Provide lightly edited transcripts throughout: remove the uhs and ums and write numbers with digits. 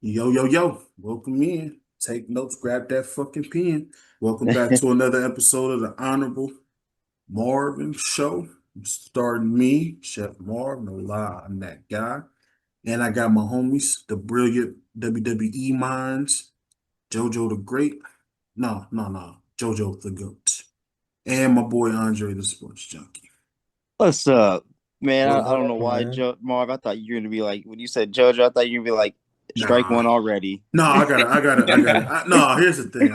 Yo, yo, yo, welcome in. Take notes, grab that fucking pen. Welcome back to another episode of the Honorable Marvin Show. Starting me, Chef Marv, no lie, I'm that guy. And I got my homies, the brilliant WWE minds, Jojo the Great. No, Jojo the Goat. And my boy Aundre the Sports Junkie. What's up, man? I, What I don't know up, why, man? Marv. I thought you were gonna be like when you said JoJo. I thought you were gonna be like strike Nah, one already. no, I got it. No, here's the thing.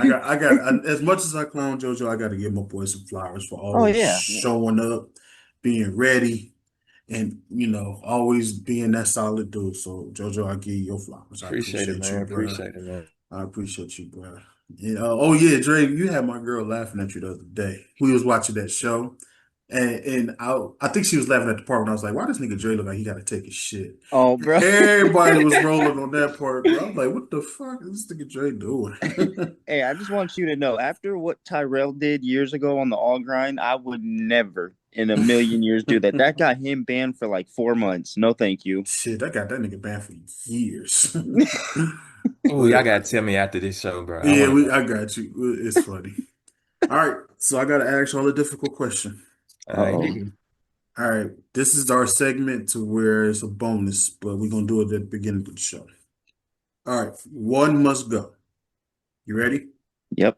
As much as I clown JoJo, I gotta give my boy some flowers for Oh always yeah, showing up, being ready, and always being that solid dude. So JoJo, I give you your flowers. I Appreciate it, appreciate you, man. bro. Appreciate it, man. I appreciate you, bro. Oh yeah, Dre, you had my girl laughing at you the other day. We was watching that show, and I think she was laughing at the part when I was like, "Why does nigga Dre look like he got to take his shit?" oh bro. Everybody was rolling on that part, bro. I'm like, "What the fuck is this nigga Dre doing?" Hey, I just want you to know, after what Tyrell did years ago on the All Grind, I would never in a million years do that. That got him banned for like 4 months. No, thank you. Shit, I got that nigga banned for years. Oh, y'all But gotta tell me after this show, bro. I yeah, wanna know. I got you. It's funny. All right, so I gotta ask y'all a difficult question. All right, Uh-oh. hit me. All right, this is our segment to where it's a bonus, but we're gonna do it at the beginning of the show. All right, one must go. You ready? Yep.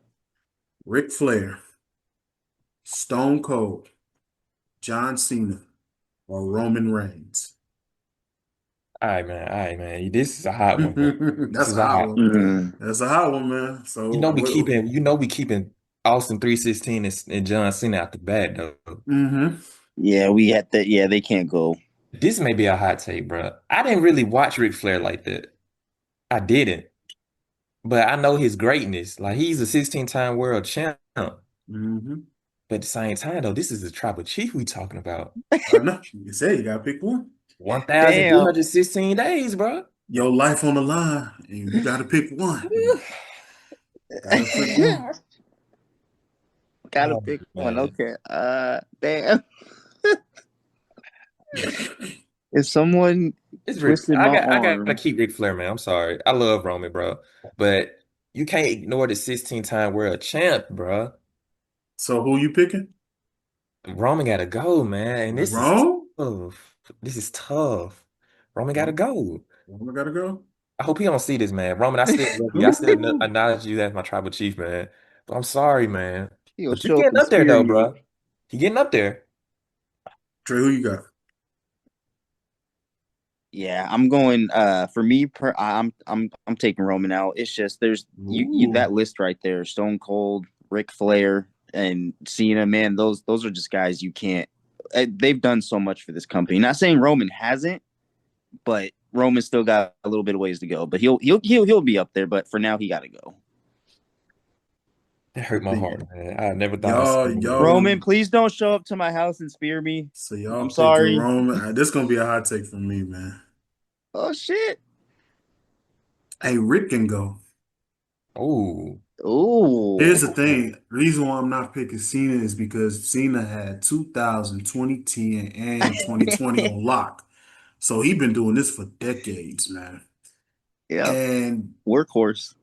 Ric Flair, Stone Cold, John Cena, or Roman Reigns? All right, man. All right, man. This is a hot one, man. This That's is a a hot hot one. one. Mm. That's a hot one, man. You So, know we keeping. You know we keeping Austin 316 and John Cena out the bad though. mm-hmm. Yeah, we had that. Yeah, they can't go. This may be a hot take, bro. I didn't really watch Ric Flair like that. I didn't, but I know his greatness. Like he's a 16-time world champ. But Mm-hmm. at the same time, though, this is the tribal chief we talking about. I know. You said you gotta pick one. Damn. 1,316 days, bro. Your life on the line, and you gotta pick one. Gotta pick one. Gotta Oh pick one. man, Okay. Damn. If someone it's Rick. twisted I my got. I gotta arm, keep Ric Flair, man. I'm sorry. I love Roman, bro, but you can't ignore the 16-time world champ, bro. So who you picking? Roman gotta go, man. And this is Wrong? tough. This is tough. Roman gotta Wrong. go. Wrong. Gotta go. I hope he don't see this, man. Roman, I still love you. I still acknowledge you as my tribal chief, man. But I'm sorry, man. he'll But you show up getting and up there spear though, me. bro. You getting up there. Trey, who you got? Yeah, I'm going. For me, I'm taking Roman out. It's just there's you Ooh. that list right there: Stone Cold, Ric Flair, and Cena. Man, those are just guys you can't. They've done so much for this company. Not saying Roman hasn't, but Roman still got a little bit of ways to go. But he'll be up there. But for now, he got to go. That hurt my See, heart, man. I never thought I'd see y'all, him y'all, go. Roman, please don't show up to my house and spear me. so y'all I'm picking sorry. Roman. This gonna be a hot take from me, man. Oh shit. Hey, Rick can go. Oh, Oh. Here's the thing. Reason why I'm not picking Cena is because Cena had 2000, 2010, and 2020 on lock. So he been doing this for decades, man. Yep. And Workhorse.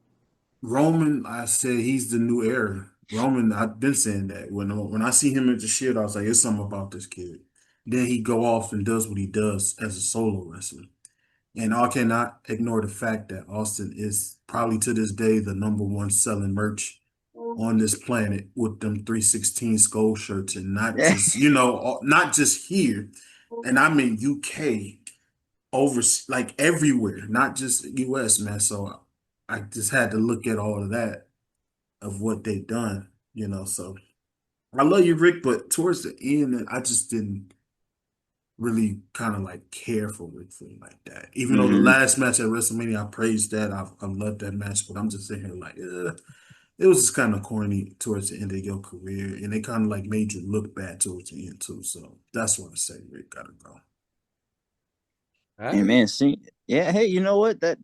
Roman, I said he's the new era. Roman, I've been saying that. When I see him at the shit, I was like, it's something about this kid. Then he go off and does what he does as a solo wrestler. And I cannot ignore the fact that Austin is probably to this day the number one selling merch on this planet with them 316 skull shirts, and not just, not just here. And I mean UK, over like everywhere, not just US, man. So I just had to look at all of that of what they've done, So I love you, Rick, but towards the end, I just didn't really kind of like care for Ric Flair like that. Even though the hmm last match at WrestleMania, I praised that. I loved that match, but I'm just sitting here like, it was just kind of corny towards the end of your career, and they kind of like made you look bad towards the end too. So that's why I say Rick gotta go. all And right. man, see, yeah, hey, you know what? That's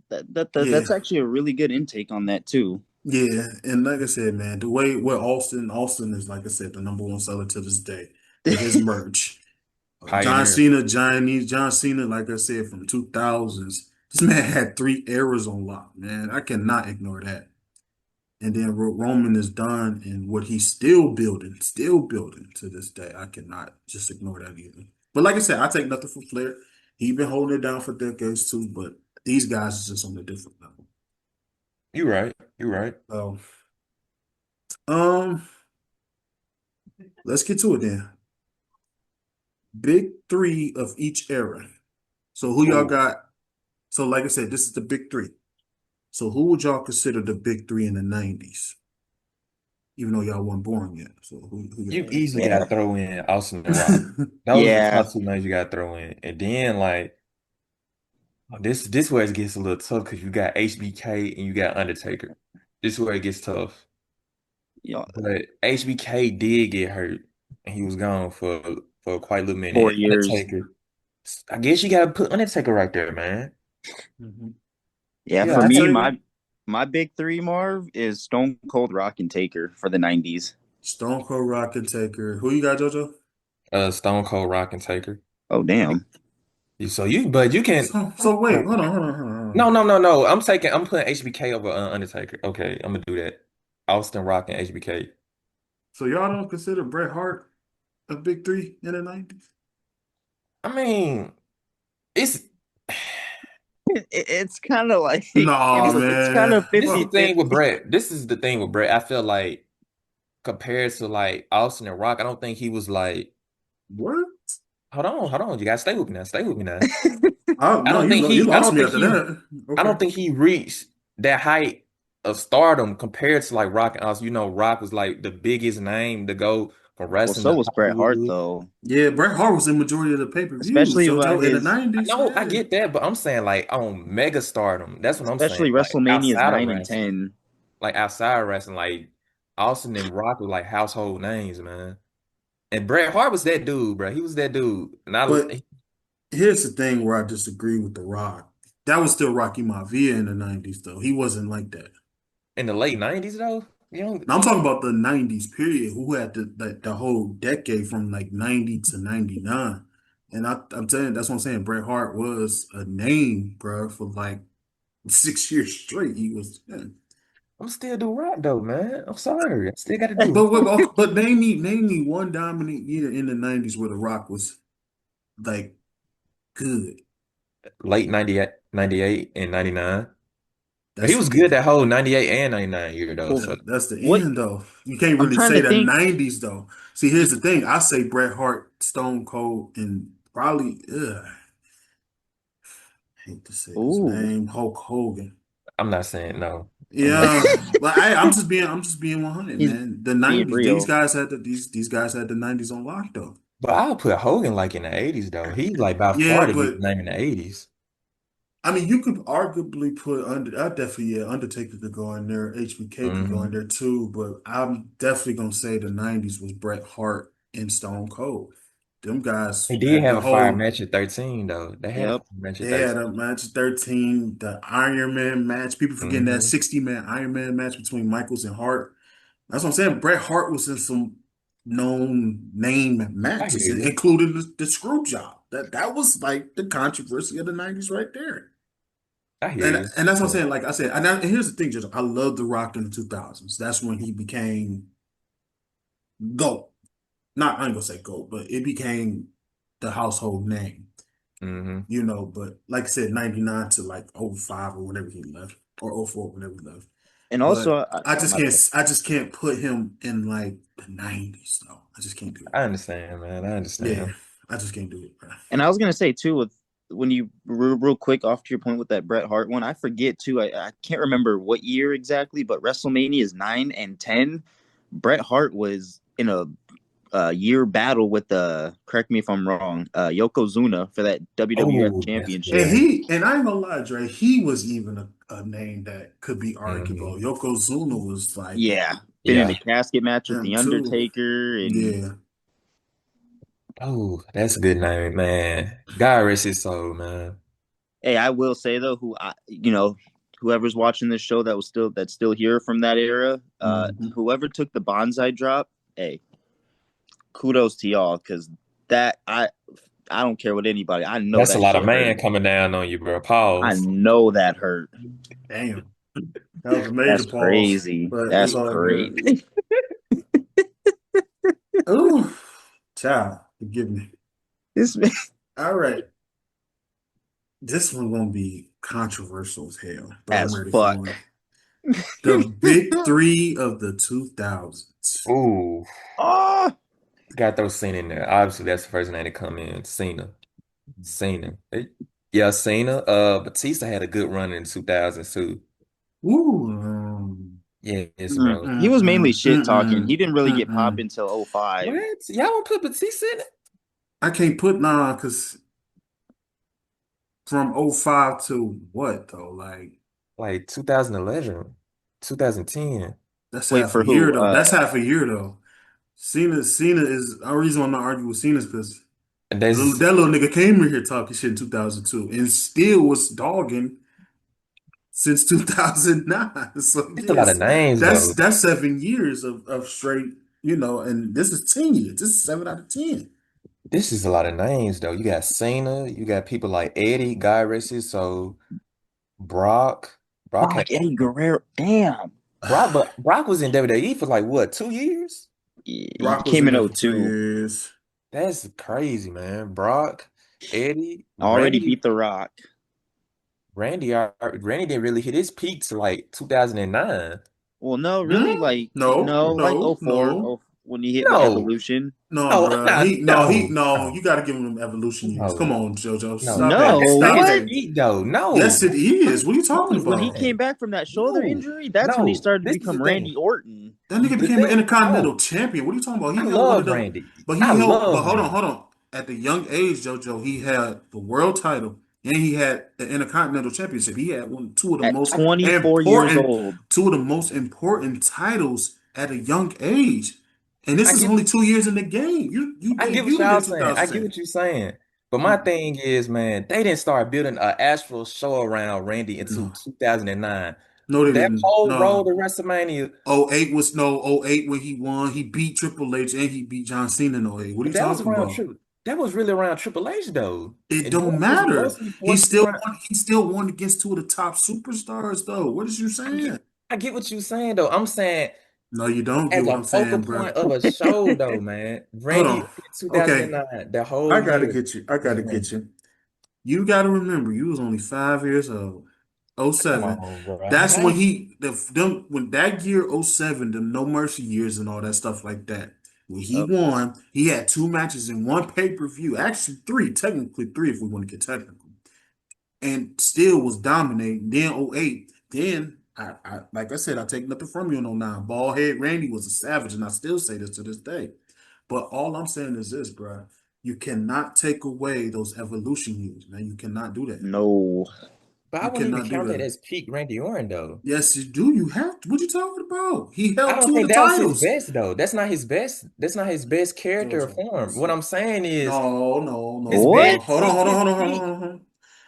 Yeah, actually a really good intake on that too. yeah, and like I said, man, the way where Austin is, like I said, the number one seller to this day with his merch. John Pioneer. Cena, John Cena, like I said, from 2000s. This man had 3 eras on lock, man. I cannot ignore that. And then Roman is done, and what he's still building to this day. I cannot just ignore that either. But like I said, I take nothing from Flair. He been holding it down for decades too, but these guys is just on a different level. You right. You right. So, um, let's get to it then. Big three of each era. So who y'all Oh, got? So like I said, this is the big three. So who would y'all consider the big three in the '90s? Even though y'all weren't born yet. So who you got easily got to Yeah. throw in Austin and Rock. that? Those are the Yeah. top two names you got to throw in. And then like this where it gets a little tough because you got HBK and you got Undertaker. This is where it gets tough. You know, But HBK did get hurt and he was gone for quite a little 4 minute. years. Undertaker, I guess you got to put Undertaker right there, man. Mhm. Yeah, Yeah, for I me, take Undertaker, my big three, Marv, is Stone Cold, Rock, and Taker for the '90s. Stone Cold Rocket Taker. Who you got, JoJo? Stone Cold Rock and Taker. Oh damn. So but you can. So wait, hold No, on. no, no, no. I'm putting HBK over Undertaker. Okay, I'm gonna do that. Austin Rock and HBK. So y'all don't consider Bret Hart a big three in the '90s? I mean, it's It's kind of like No, it's kind man. of this is the 50 thing with 50. Brett. This is the thing with Brett. I feel like compared to like Austin and Rock, I don't think he was like. What? Hold on. You gotta stay with me now. Stay with me now. Oh I no, don't think you I lost don't me think after that. I Okay. don't think he reached that height of stardom compared to like Rock and Austin. You know, Rock was like the biggest name to go from Well, wrestling so to was Bret Hart Hollywood. though, Yeah, Bret Hart was in majority of the pay-per-views, especially about JoJo, in the his, I '90s. know, I Yeah. get that, but I'm saying like on mega stardom. That's what I'm saying. especially Like WrestleMania's outside of 9 and wrestling, 10. like outside of wrestling, like Austin and Rock were like household names, man. And Bret Hart was that dude, bro. He was that dude. And But here's the thing where I disagree with The Rock. That was still Rocky Maivia in the '90s, though. He wasn't like that. in the late '90s though, you know, Now I'm talking about the '90s period. Who had the whole decade from like '90 to '99, and I'm telling you, that's what I'm saying. Bret Hart was a name, bro, for like 6 years straight. He was, yeah. I'm still do Rock though, man. I'm sorry, I still got to do But name me one dominant year in the '90s where The Rock was like good. late 98, 98 and 99. But he That's was good that whole 98 and 99 year though. Well, So that's the what end though. You can't I'm really trying say to the think. '90s though. See, here's the thing. I say Bret Hart, Stone Cold, and probably hate to say this Ooh, name, Hulk Hogan. I'm not saying no. I'm not. Yeah, but I'm just being 100, he's man. The being '90s, real. these guys had the '90s on lock though. But I'll put Hogan like in the 80s though. He's like by Yeah, far the biggest but name in the 80s. I mean, you could arguably put under. I definitely Undertaker could go in there. HBK could go in Hmm. there too. But I'm definitely gonna say the '90s was Bret Hart and Stone Cold. Them He guys did had have the a fire whole. match at 13 though. They had a Yep. fire match at They had 13. a match 13, the Iron Man match. People forgetting that Hmm. 60-man Iron Man match between Michaels and Hart. That's what I'm saying. Bret Hart was in some known name I hear matches, you. including the screw job. That was like the controversy of the '90s right there. I hear And you. and that's what I'm Yeah. saying. Like I said, and here's the thing, Jojo. I love The Rock in the 2000s. That's when he became GOAT. Not, I ain't gonna say GOAT, but it became the household name, Hmm. But like I said, '99 to like '05 or whenever he left, or '04 whenever he left. And also, But my bad. I just can't put him in like the '90s though. I just can't do it. I understand, man. I Yeah, understand. I just can't do it, bro. And I was gonna say too, with when you real quick off to your point with that Bret Hart one, I forget too. I can't remember what year exactly, but WrestleMania is 9 and 10. Bret Hart was in a year battle with correct me if I'm wrong, Yokozuna for that WWF Oh, that's Championship. good. And I ain't gonna lie, Dre, he was even a name that could be arguable. Hmm. Yokozuna was like Yeah, been in a Yeah. casket match with him the too. Undertaker, and Yeah. Oh, that's a good name, man. God rest his soul, man. hey, I will say though, whoever's watching this show that's still here from that era, Mhm. whoever took the bonsai drop, hey, kudos to y'all because that I I don't care what anybody. I know That's a that lot of shit hurt. man coming down on you, bro. I Pause. know that hurt. Damn, that was a major That's pause, crazy. but it's That's all good. crazy. Ooh, child, forgive me. This man All right, this one gonna be controversial as hell, but I'm as ready fuck. for it. The big three of the 2000s. Ooh, Oh, got throw Cena in there. Obviously, that's the first name to come in. Cena. Cena. Yeah, Cena. Batista had a good run in 2002. Ooh, Yes, bro. he was mainly shit talking. He didn't really get popped mm. until '05. What? Y'all want to put Batista in it? I can't put nah, cause from '05 to what though? Like Like 2011, 2010. that's Wait half a for year who? though. That's half a year though. Cena is the reason why I'm not arguing with Cena is because And that's that little nigga came in here talking shit in 2002 and still was dogging since 2009. So a lot of yes, names though. that's 7 years of straight, and this is 10 years. This is 7 out of 10. This is a lot of names though. You got Cena, you got people like Eddie, Guy Ritchie, so Brock. Oh, Brock had like Eddie Guerrero. Damn. Brock, but Brock was in WWE for like what, 2 years? He Brock was came in in there for two '02. years. That's crazy, man. Brock, Eddie, Already Randy, beat The Rock. Randy didn't really hit his peak to like 2009. Well, no, really, Hmm? like No, no, like no, '04, no. when he hit with No, Evolution. No, no, I'm bro. not. No, No. You no, got to give him them evolution years. Come no, on, JoJo. no. Stop That hating. No, ain't Stop his what? hating. peak though. Yes, No, it is. What are you talking no, When it's he about? came not. back from that shoulder No, injury, that's when he no. started to This is the become thing. Randy Orton. That nigga The became an thing, Intercontinental no. Champion. What are you talking about? He I held one of love the, Randy. but I he held. But love hold on, Randy. hold on. At the young age, JoJo, he had the world title and he had the Intercontinental Championship. He had two of the At most 24 years important, old. two of the most important titles at a young age. And this I is get only 2 years in the game. You I get what debuted in y'all saying. I get 2010. what you're saying. But my thing is, man, they didn't start building an actual show around Randy until No, 2009. no, they That didn't. whole road No. to WrestleMania, '08 was no '08 when he won. He beat Triple H and he beat John Cena in '08. What are but you that was talking around about? Triple. That was really around Triple H though, It and don't those was matter. mostly was around. He still won against two of the top superstars though. What is you I get, saying? I get what you're saying though. I'm saying No, you don't get as what a I'm focal saying, bro. point of a show though, man. Hold Randy on. in Okay, 2009, the whole I gotta year get you. I was gotta get Randy. you. You gotta remember, you was only 5 years old. Oh Come seven. on, bro. That's when when that year '07, the No Mercy years and all that stuff like that. When he Yep. won, he had two matches in one pay-per-view. Actually, three, technically three if we want to get technical. And still was dominating. Then '08, then I like I said, I take nothing from you in '09. Bald head Randy was a savage, and I still say this to this day. But all I'm saying is this, bro. You cannot take away those evolution years, man. You cannot do that. No. But I You wouldn't even cannot do count that that. as peak Randy Orton though. Yes, you do. You have to. What you talking about? He I held don't two of think the that was his titles. best though. That's not his best. That's not his best character or Jojo, form. What listen. I'm saying is No, no, his no, best no. What? Hold on, ain't hold on, his hold on, hold on, peak. hold on. Hold on.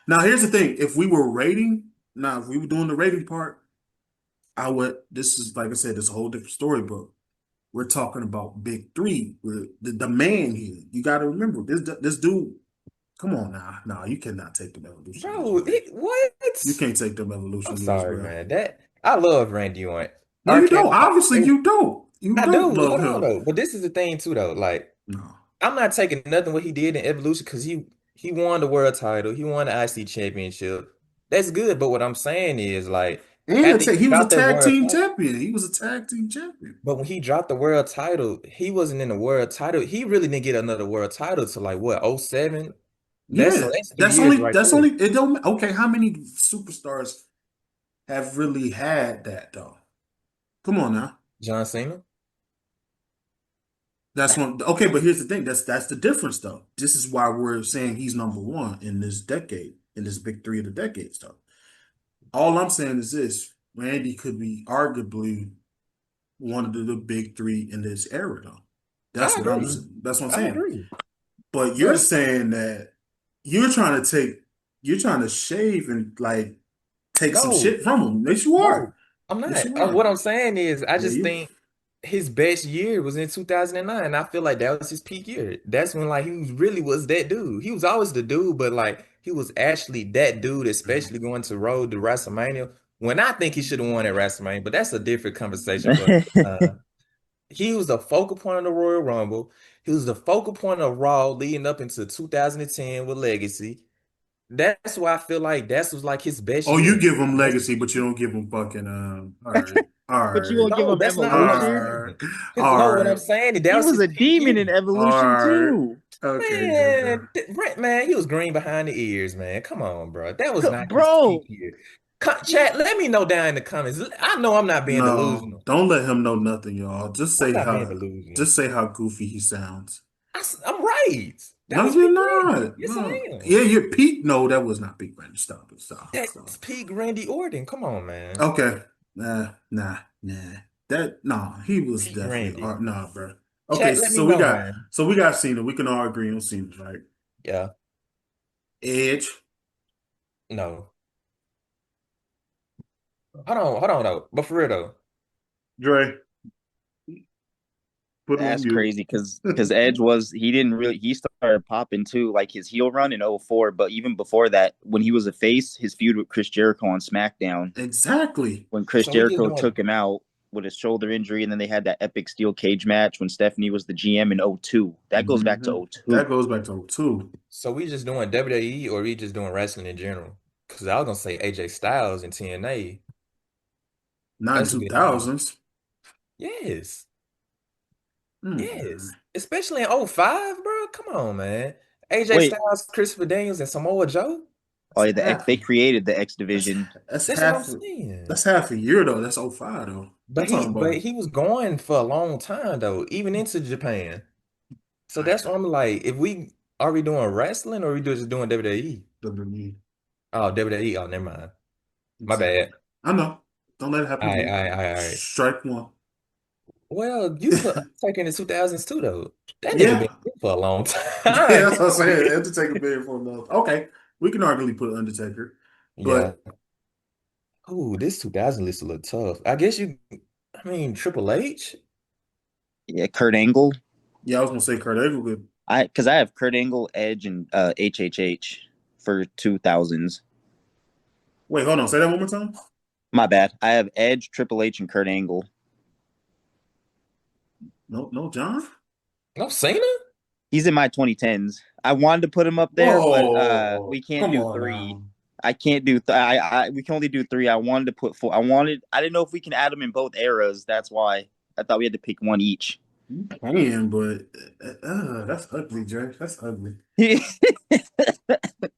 Now, here's the thing. If we were doing the rating part, I would. This is like I said, this is a whole different story. But we're talking about big three. The man here. You got to remember this dude. Come on now, no, you cannot take them evolution years, Bro, bro. what? You can't take them I'm evolution years, sorry, bro. man. That I love Randy Orton. No, you RK, don't. Obviously, you don't. You I don't do. love Hold on him. though. But this is the thing too though. Like No. I'm not taking nothing what he did in Evolution because he won the world title. He won the IC championship. That's good. But what I'm saying is like after he He was a dropped that tag world team title, champion. He was a tag team champion. but when he dropped the world title, he wasn't in the world title. He really didn't get another world title to like what, '07. That's Yeah, that's 3 years right that's there. only it don't okay. How many superstars have really had that though? Come on now. John Cena. That's one. Okay, but here's the thing. That's the difference though. This is why we're saying he's number one in this decade, in this big three of the decades though. All I'm saying is this: Randy could be arguably one of the big three in this era though. I agree. That's what I'm I saying. agree. But you're But saying that you're trying to take, you're trying to shave and like take some no, shit from him. Yes, you are. no, I'm Yes, not. you are. What I'm saying is, I Yeah, just you. think. his best year was in 2009. I feel like that was his peak year. That's when like really was that dude. He was always the dude, but like he was actually that dude, especially going to road to WrestleMania. When I think he should have won at WrestleMania, but that's a different conversation for he was the focal point of the Royal Rumble. He was the focal point of Raw leading up into 2010 with Legacy. That's why I feel like that was like his best Oh, you year. give him That's legacy, but you don't give him fucking. All right, all But you right, won't give no, him that's not what I'm evolution. all saying. right, No, all what I'm right, saying, that He was was his a peak demon in year. all evolution right. too. Okay, Man, Jojo. Brent, man, he was green behind the ears, man. Come on, bro. That was not his peak Bro, year. Chat, let me know down in the comments. I know I'm not being No, delusional. don't let him know nothing, y'all. I'm not being delusional. Just say how goofy he sounds. I'm right. That No, was you're peak Randy. not. Yes, No, I am. yeah, you're Pete. No, that was not Big Randy. Stop it. Stop it. That's Stop. peak Randy Orton. Come on, man. Okay. Nah. That nah, he was Peak definitely Randy. nah, bro. Okay, Chat, let me know, man. so we got Cena. We can all agree on Cena, right? Yeah. Edge, No. Hold on though. But for real though. Dre, put him on that's mute. crazy because Edge was he didn't really he started popping too like his heel run in '04, but even before that, when he was a face, his feud with Chris Jericho on SmackDown, Exactly. when Chris So we just Jericho doing took him out with his shoulder injury, and then they had that epic steel cage match when Stephanie was the GM in '02. That goes back to That '02. goes back to '02, so we just doing WWE or we just doing wrestling in general? Because I was gonna say AJ Styles and TNA. not That's who get on me. 2000s. Yes. Mm-mm. Yes. Especially in '05, bro. Come on, man. AJ Wait, Styles, Christopher Daniels, and Samoa Joe. oh That's yeah, half. they created the X That's division. that's That's what I'm half. saying. That's half a year though. That's '05 though. I'm talking But about. he was going for a long time though, even into Japan. So I that's why I'm like, if we are we doing wrestling or just doing WWE? WWE. Oh, WWE. Oh, never mind. My Exactly. bad. I know. Don't let it All happen right, again. all right, all right, all right. Strike one. Well, you put Undertaker in the 2000s too, though. That nigga been Yeah. here for a long Yeah, time. that's what I'm saying. Undertaker bid for enough. Okay. We can arguably put Undertaker. Yeah. But Ooh, this 2000 list a little tough. I guess I mean, Triple H? Yeah, Kurt Angle. yeah, I was gonna say Kurt Angle could. I have Kurt Angle, Edge, and HHH for 2000s. Wait, hold on. Say that one more time. My bad. I have Edge, Triple H, and Kurt Angle. No, John? No, Cena? He's in my 2010s. I wanted to put him up there, but Whoa. we can't Come do on three. now. I can't do. We can only do three. I wanted to put four. I wanted. I didn't know if we can add them in both eras. That's why I thought we had to pick one each. You can, but that's ugly, Jay. That's ugly.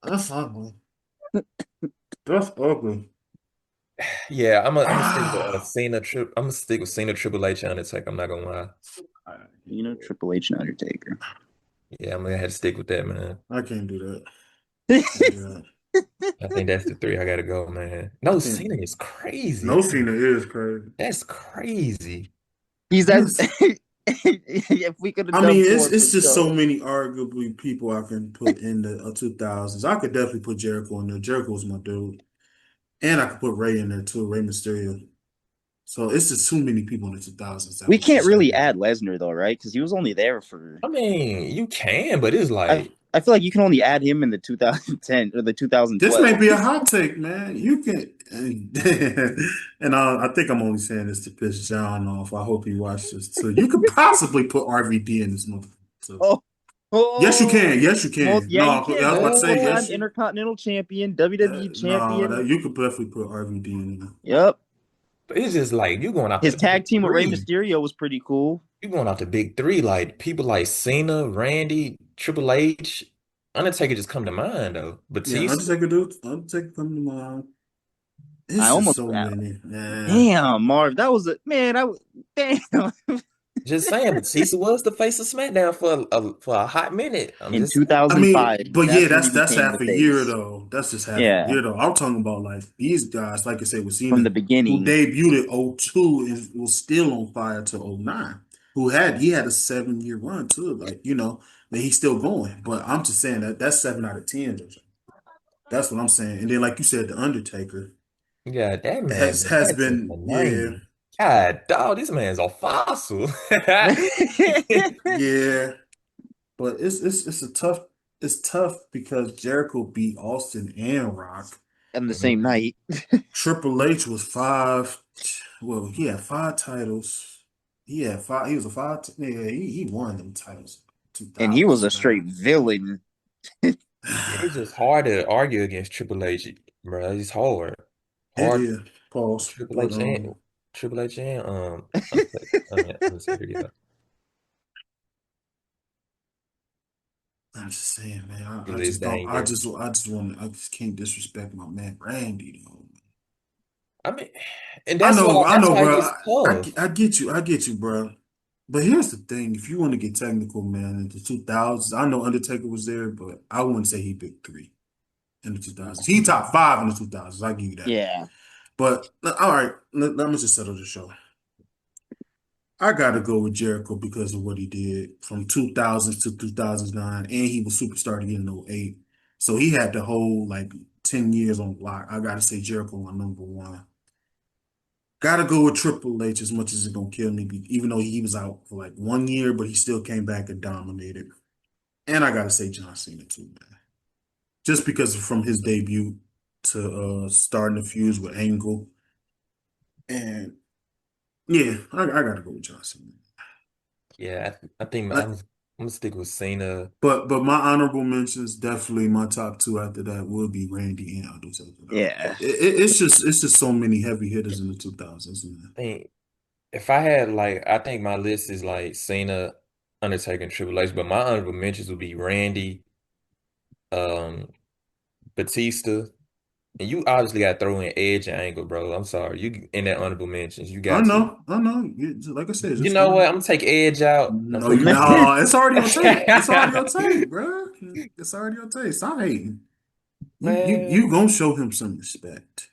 That's ugly. That's ugly. Yeah, I'm gonna stick with Ah. I'm gonna stick with Cena, Triple H, and Undertaker. I'm not gonna lie. Triple H and Undertaker. Yeah, I'm gonna have to stick with that, man. I can't do that. Can't do that. I think that's the three I gotta go, man. I No, can't. Cena is crazy. No Cena is crazy. That's crazy. He's at. Yes. If we could have I done mean, four for it's just so sure. many arguably people I can put in the 2000s. I could definitely put Jericho in there. Jericho's my dude. And I could put Ray in there too, Ray Mysterio. So it's just too many people in the 2000s that We was can't just really good. add Lesnar though, right? Because he was only there for. I mean, you can, but it's I like, I feel like you can only add him in the 2010 or the This may 2012. be a hot take, man. You can, and I think I'm only saying this to piss John off. I hope he watched this too. You could possibly put RVD in this movie too. Oh, Yes, you can. oh, Yes, you can. yeah, No, you can. I was about to say Multiple-time yes. Intercontinental Champion, WWE No, Champion. you could definitely put RVD in there. Yep. it's just like you going off His the big tag team with Rey three. Mysterio was pretty cool. You going off the big three, like people like Cena, Randy, Triple H, Undertaker just come to mind though. Yeah, Batista. Undertaker, dude. Undertaker come to mind. I It's just almost, so many. Yeah. damn, Marv, that was a man. Damn. Just saying, Batista was the face of SmackDown for a hot minute. I'm In just saying. I mean, 2005, but yeah, that's when he that's became the half a year face. though. That's just half a Yeah, year though. I'm talking about like these guys, like I said, with from Cena, the who beginning. debuted in '02 and was still on fire to '09. He had a 7 year run too, like that he's still going. But I'm just saying that's 7 out of 10. Jojo. That's what I'm saying. And then like you said, the Undertaker Yeah, that man been has that since been the yeah. 90s. God, dog, this man's a fossil. Yeah, but it's a tough. It's tough because Jericho beat Austin and Rock. On the same Mhm. night. Triple H was five. Well, he had five titles. He had five. He was a five. Yeah, he won them titles. And he was 2000s, a straight man. villain. It's just hard to argue against Triple H, bro. It's hard. It Hard is. Pause. Triple But H and Triple H and Undertaker. Undertaker, yeah. I'm just saying, man. I It is just don't. I dangerous. just. I just want. I just can't disrespect my man Randy though. I mean, and I know. I that's know, why it bro. gets tough. I get you. I get you, bro. But here's the thing: if you want to get technical, man, in the 2000s, I know Undertaker was there, but I wouldn't say he big three in the 2000s. He top five in the 2000s. I give you that. Yeah. But all right, let me just settle the show. I gotta go with Jericho because of what he did from 2000s to 2009, and he was superstar again in '08. So he had the whole like 10 years on lock. I gotta say Jericho my number one. Gotta go with Triple H as much as it's gonna kill me, even though he was out for like 1 year, but he still came back and dominated. And I gotta say John Cena too, man. Just because from his debut to starting the fuse with Angle. And yeah, I gotta go with John Cena. Yeah, I think I, I'm gonna stick with Cena. but my honorable mentions, definitely my top two after that would be Randy and Undertaker. Though. Yeah. It's just so many heavy hitters in the 2000s, man. I think if I had like, I think my list is like Cena, Undertaker, and Triple H, but my honorable mentions would be Randy, um, Batista, and you obviously got to throw in Edge and Angle, bro. I'm sorry, you in that honorable mentions, you got to. I know. Like I said, You just know throw what? it. I'm gonna take Edge out. I'm No, putting you my no, it's already on tape. It's already on tape, bro. It's already on tape. Stop hating. You man. gonna show him some respect.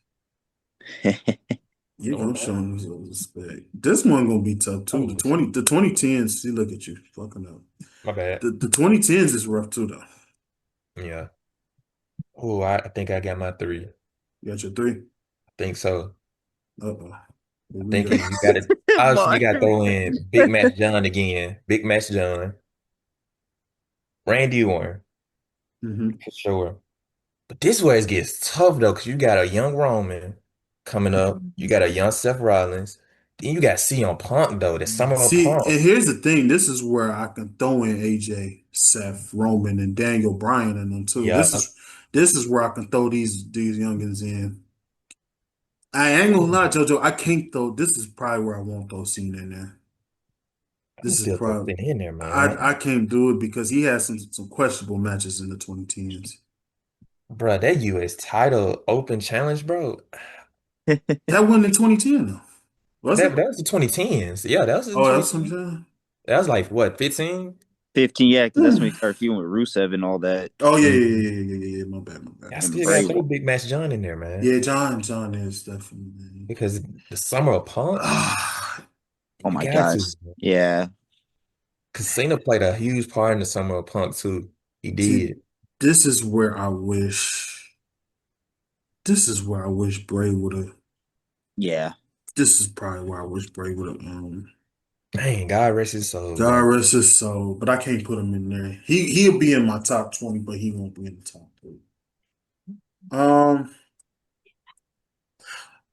You Oh gonna show man, him some respect. This one gonna be tough too. oh The 2010s. See, look at you, fucking up. my bad. The 2010s is rough too, though. Yeah. Oh, I think I got my three. I You got your three. think so. Uh-oh. Here I we think go. you got to obviously you Mark. got to throw in Big Match John again. Big Match John, Randy Orton hmm for sure. But this where it gets tough though, because you got a young Roman coming up. You got a young Seth Rollins. Then you got CM Punk though. The Summer of See, Punk. and here's the thing. This is where I can throw in AJ, Seth, Roman, and Daniel Bryan in them too. Yeah. This is where I can throw these youngins in. I ain't gonna lie, Jojo. I can't throw. This is probably where I won't throw Cena in there. I'm This is still throw probably it in there, man. I can't do it because he has some questionable matches in the 2010s. Bro, that US title open challenge, bro. That wasn't in 2010 though, was it? That was the 2010s. Yeah, that was in Oh, that's 2010. something. That was like what, 15? 15, yeah, because that's when Hmm. he started feuding with Rusev and all that. Oh yeah, yeah, Mhm. yeah, yeah, yeah, yeah, yeah. My bad, my bad, I my And still bad. got Bray to throw Wyatt. Big Match John in there, man. Yeah, John is definitely. Man. Because the Summer of Punk, Ah, Oh you my got gosh. to. Yeah. Because Cena played a huge part in the Summer of Punk too. He see, did. this is where I wish. This is where I wish Bray would have. Yeah. This is probably where I wish Bray would have. Man, God rest his soul, God bro. rest his soul, but I can't put him in there. He'll be in my top 20, but he won't be in the top three.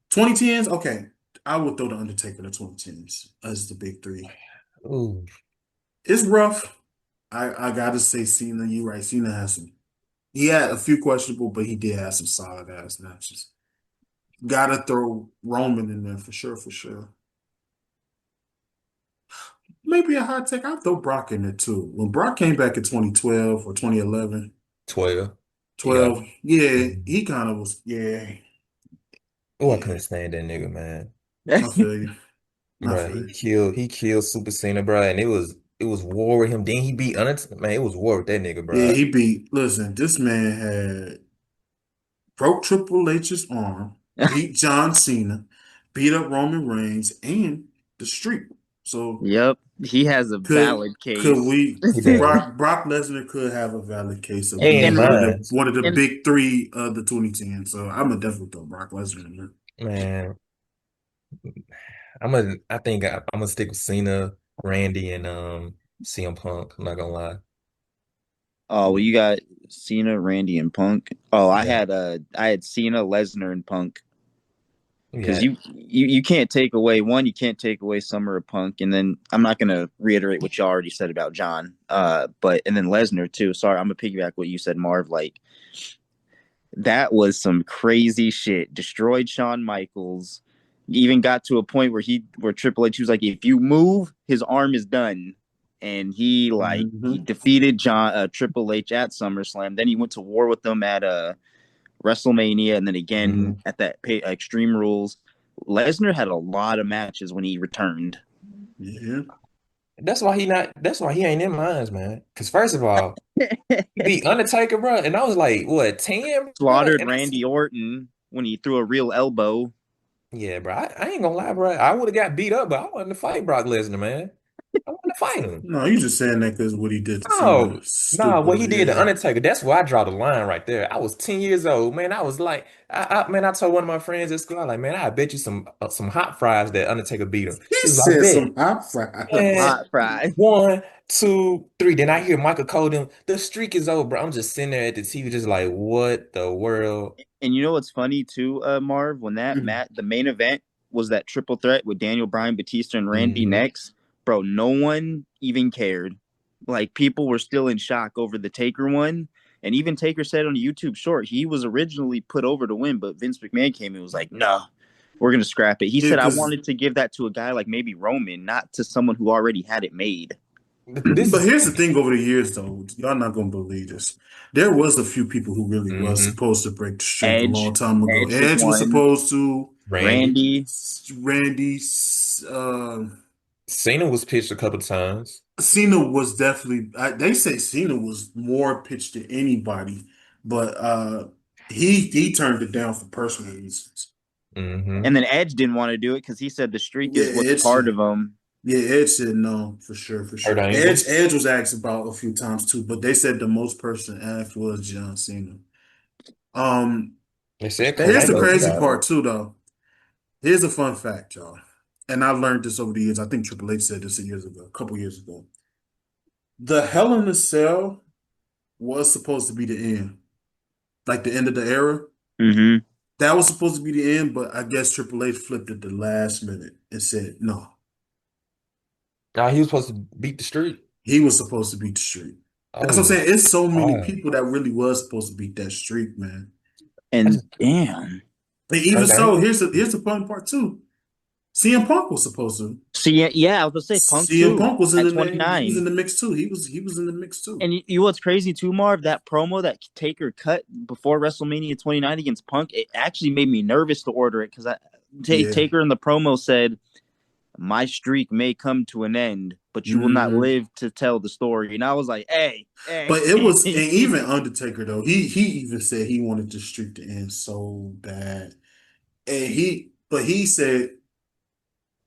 2010s, okay. I would throw the Undertaker in the 2010s as the big three. Ooh, It's rough. I gotta say Cena, you right. Cena has some. He had a few questionable, but he did have some solid ass matches. Gotta throw Roman in there for sure, for sure. Maybe a hot take. I'll throw Brock in there too. When Brock came back in 2012 or 2011, 12. Yeah. 12, yeah, Mhm. he kind of was, yeah, Oh, I yeah. couldn't stand that nigga, man. I feel you. I Bro, feel you. he killed Super Cena, bro, and it was war with him. Then he beat Undertaker. Man, it was war with that nigga, Yeah, bro. he beat, listen, this man had broke Triple H's arm, beat John Cena, beat up Roman Reigns, and the Streak. So Yep. He has a could valid could case. we He does. Brock Lesnar could have a valid case of And being And mine, one of the and big three of the 2010. So I'm gonna definitely throw Brock Lesnar in there. man. I think I'm gonna stick with Cena, Randy, and CM Punk. I'm not gonna lie. Oh, well, you got Cena, Randy, and Punk. Oh, Yeah, I had Cena, Lesnar, and Punk. Because yeah. you can't take away one, you can't take away Summer or Punk, and then I'm not gonna reiterate what you already said about John, but and then Lesnar too. Sorry, I'm gonna piggyback what you said, Marv. Like that was some crazy shit. Destroyed Shawn Michaels. Even got to a point where Triple H was like, if you move, his arm is done. And he Hmm. defeated John Triple H at SummerSlam. Then he went to war with them at WrestleMania, and then again Hmm. at that Extreme Rules. Lesnar had a lot of matches when he returned. Yeah. That's why he ain't in mine, man. Because first of all, he beat Undertaker, bro, and I was like, what, 10, bro? Slaughtered And I said, Randy Orton when he threw a real elbow. yeah, bro. I ain't gonna lie, bro. I would have got beat up, but I wanted to fight Brock Lesnar, man. I wanted to fight him. No, you just saying that because what he did to Cena No, is no, what stupid. he did to Yeah. Undertaker, that's where I draw the line right there. I was 10 years old, man. I was like, man, I told one of my friends at school, I like, man, I bet you some hot fries that Undertaker beat him. He He was like, said bet. some hot fries. Some And hot fries. one, two, three. Then I hear Michael Cole them, the streak is over. I'm just sitting there at the TV, just like, what the world? And you know what's funny too, Marv? When the main event was that triple threat with Daniel Bryan, Batista, and Randy Hmm. next, bro, no one even cared. Like people were still in shock over the Taker one. And even Taker said on a YouTube short, he was originally put over to win, but Vince McMahon came and was like, no, we're gonna scrap it. He Yeah, said, I because wanted to give that to a guy like maybe Roman, not to someone who already had it made. This but is, here's the thing over the years though, y'all not gonna believe this. There was a few people who really was hmm supposed to break the streak a long Edge. time ago. Edge was Edge was one. supposed to, Randy. Randy. Randy, Cena was pitched a couple times. Cena was definitely. They say Cena was more pitched than anybody, but he turned it down for personal reasons. Hmm. And then Edge didn't want to do it because he said the streak Yeah, is what's part of him. Edge said no for sure, for Kurt sure. Angle. Edge was asked about a few times too, but they said the most person asked was John Cena. Um, They said Kurt Here's the Angle beat crazy out. part too, though. Here's a fun fact, y'all. And I learned this over the years. I think Triple H said this years ago, a couple years ago. The Hell in a Cell was supposed to be the end, like the end of the era. Mm-hmm. That was supposed to be the end, but I guess Triple H flipped it the last minute and said no. Nah, he was supposed to beat the streak. He was supposed to beat the streak. That's what I'm Oh, saying. It's so many wow. people that really was supposed to beat that streak, man. I And just damn. And even Kurt so, Angle. here's the fun part too. CM Punk was supposed to. See, yeah, I was gonna say Punk CM too Punk was in at the name. He was 29. in the mix too. He was in the mix too. And you know what's crazy too, Marv? That promo that Taker cut before WrestleMania 29 against Punk, it actually made me nervous to order it because Yeah. Taker in the promo said, "My streak may come to an end, but you will not Hmm. live to tell the story." And I was like, "Hey, hey." But it was, and even Undertaker though, he even said he wanted the streak to end so bad, and but he said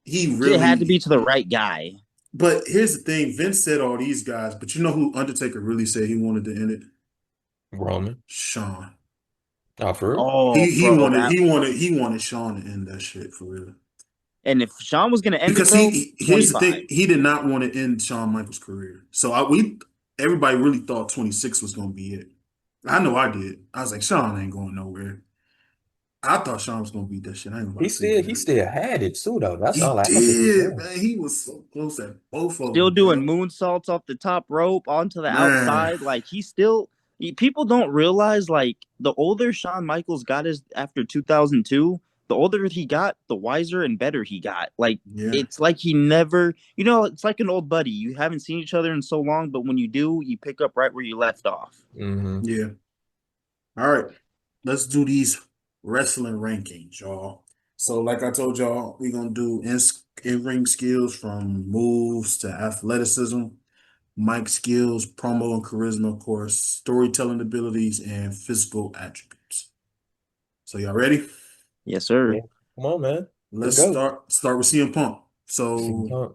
he It had to be really. to the right guy. But here's the thing: Vince said all these guys, but you know who Undertaker really said he wanted to end it? Roman. Shawn. Oh, for real? Oh, bro, that He wanted Shawn to end that shit for real. and if Sean was gonna end it, Because bro, here's the 25. thing, he did not want to end Shawn Michaels' career. So everybody really thought 26 was going to be it. I know I did. I was like, Shawn ain't going nowhere. I thought Shawn was going to beat that shit. I ain't about to say He that. still had it too, though. That's He all I can did, say. man. He was so close at both of Still them, doing bro. moonsaults off the top rope onto the Man, outside. Like people don't realize like the older Shawn Michaels got his after 2002, the older he got, the wiser and better he got. Like yeah, it's like he never, it's like an old buddy. You haven't seen each other in so long, but when you do, you pick up right where you left off. Hmm. yeah. All right, let's do these wrestling rankings, y'all. So, like I told y'all, we're gonna do in-ring skills from moves to athleticism, mic skills, promo and charisma, of course, storytelling abilities, and physical attributes. So, y'all ready? Yes, sir. Yeah. Come on, man. Let's Let's go. start with CM Punk. CM So, Punk.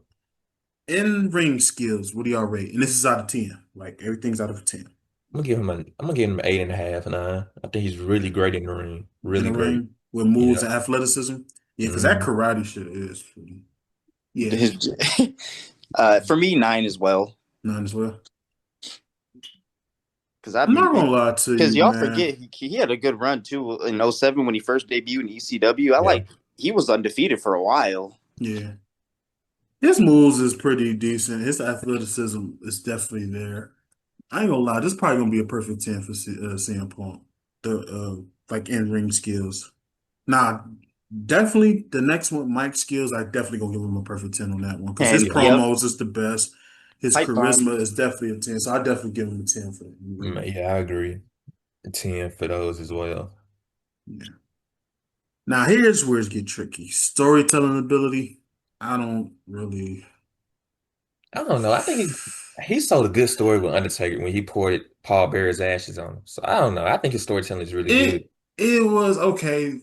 in-ring skills, what do y'all rate? And this is out of 10. Like everything's out of 10. I'm gonna give him an 8.5, 9. I think he's really great in the ring. In Really the great. ring with moves Yeah. and athleticism. Yeah, because that Mhm. karate shit is pretty. Yeah, His, for me, 9 as well. none as well. Because I I'm mean, not gonna lie to because you, y'all man. forget he had a good run too in '07 when he first debuted in ECW. Yeah. He was undefeated for a while. Yeah, his moves is pretty decent. His athleticism is definitely there. I ain't gonna lie, this is probably gonna be a perfect 10 for CM Punk. The like in ring skills. Nah, definitely the next one, Mike skills. I definitely gonna give him a perfect 10 on that one because his And Yeah. yep, promos is the best. His pipe bomb. charisma is definitely a 10. So I definitely give him a 10 for that. Yeah, I agree. 10 for those as well. Yeah. Now here's where it get tricky. Storytelling ability. I don't really. I don't know. I think he told a good story with Undertaker when he poured Paul Bearer's ashes on him. So I don't know. I think his storytelling is really good. It was okay.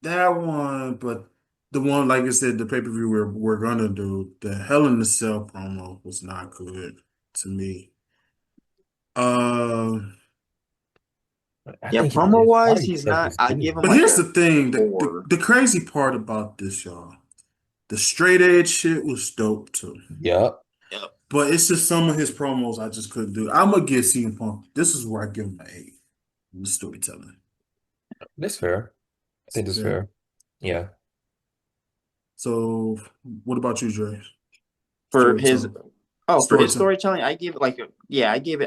That one, but the one, like I said, the pay-per-view we're gonna do, the Hell in the Cell promo was not good to me. Uh, I Yeah, think his promo wise, party he's stuff not. was I give good. him but like here's a the thing, four. the crazy part about this, y'all, the straight edge shit was dope too. Yep. Yep. But it's just some of his promos I just couldn't do. I'm gonna give CM Punk. This is where I give him an eight. The storytelling. That's fair. I think that's Yeah. fair. Yeah. So, what about you, Dre? For his Storytelling. for his Storytelling. storytelling, I give it like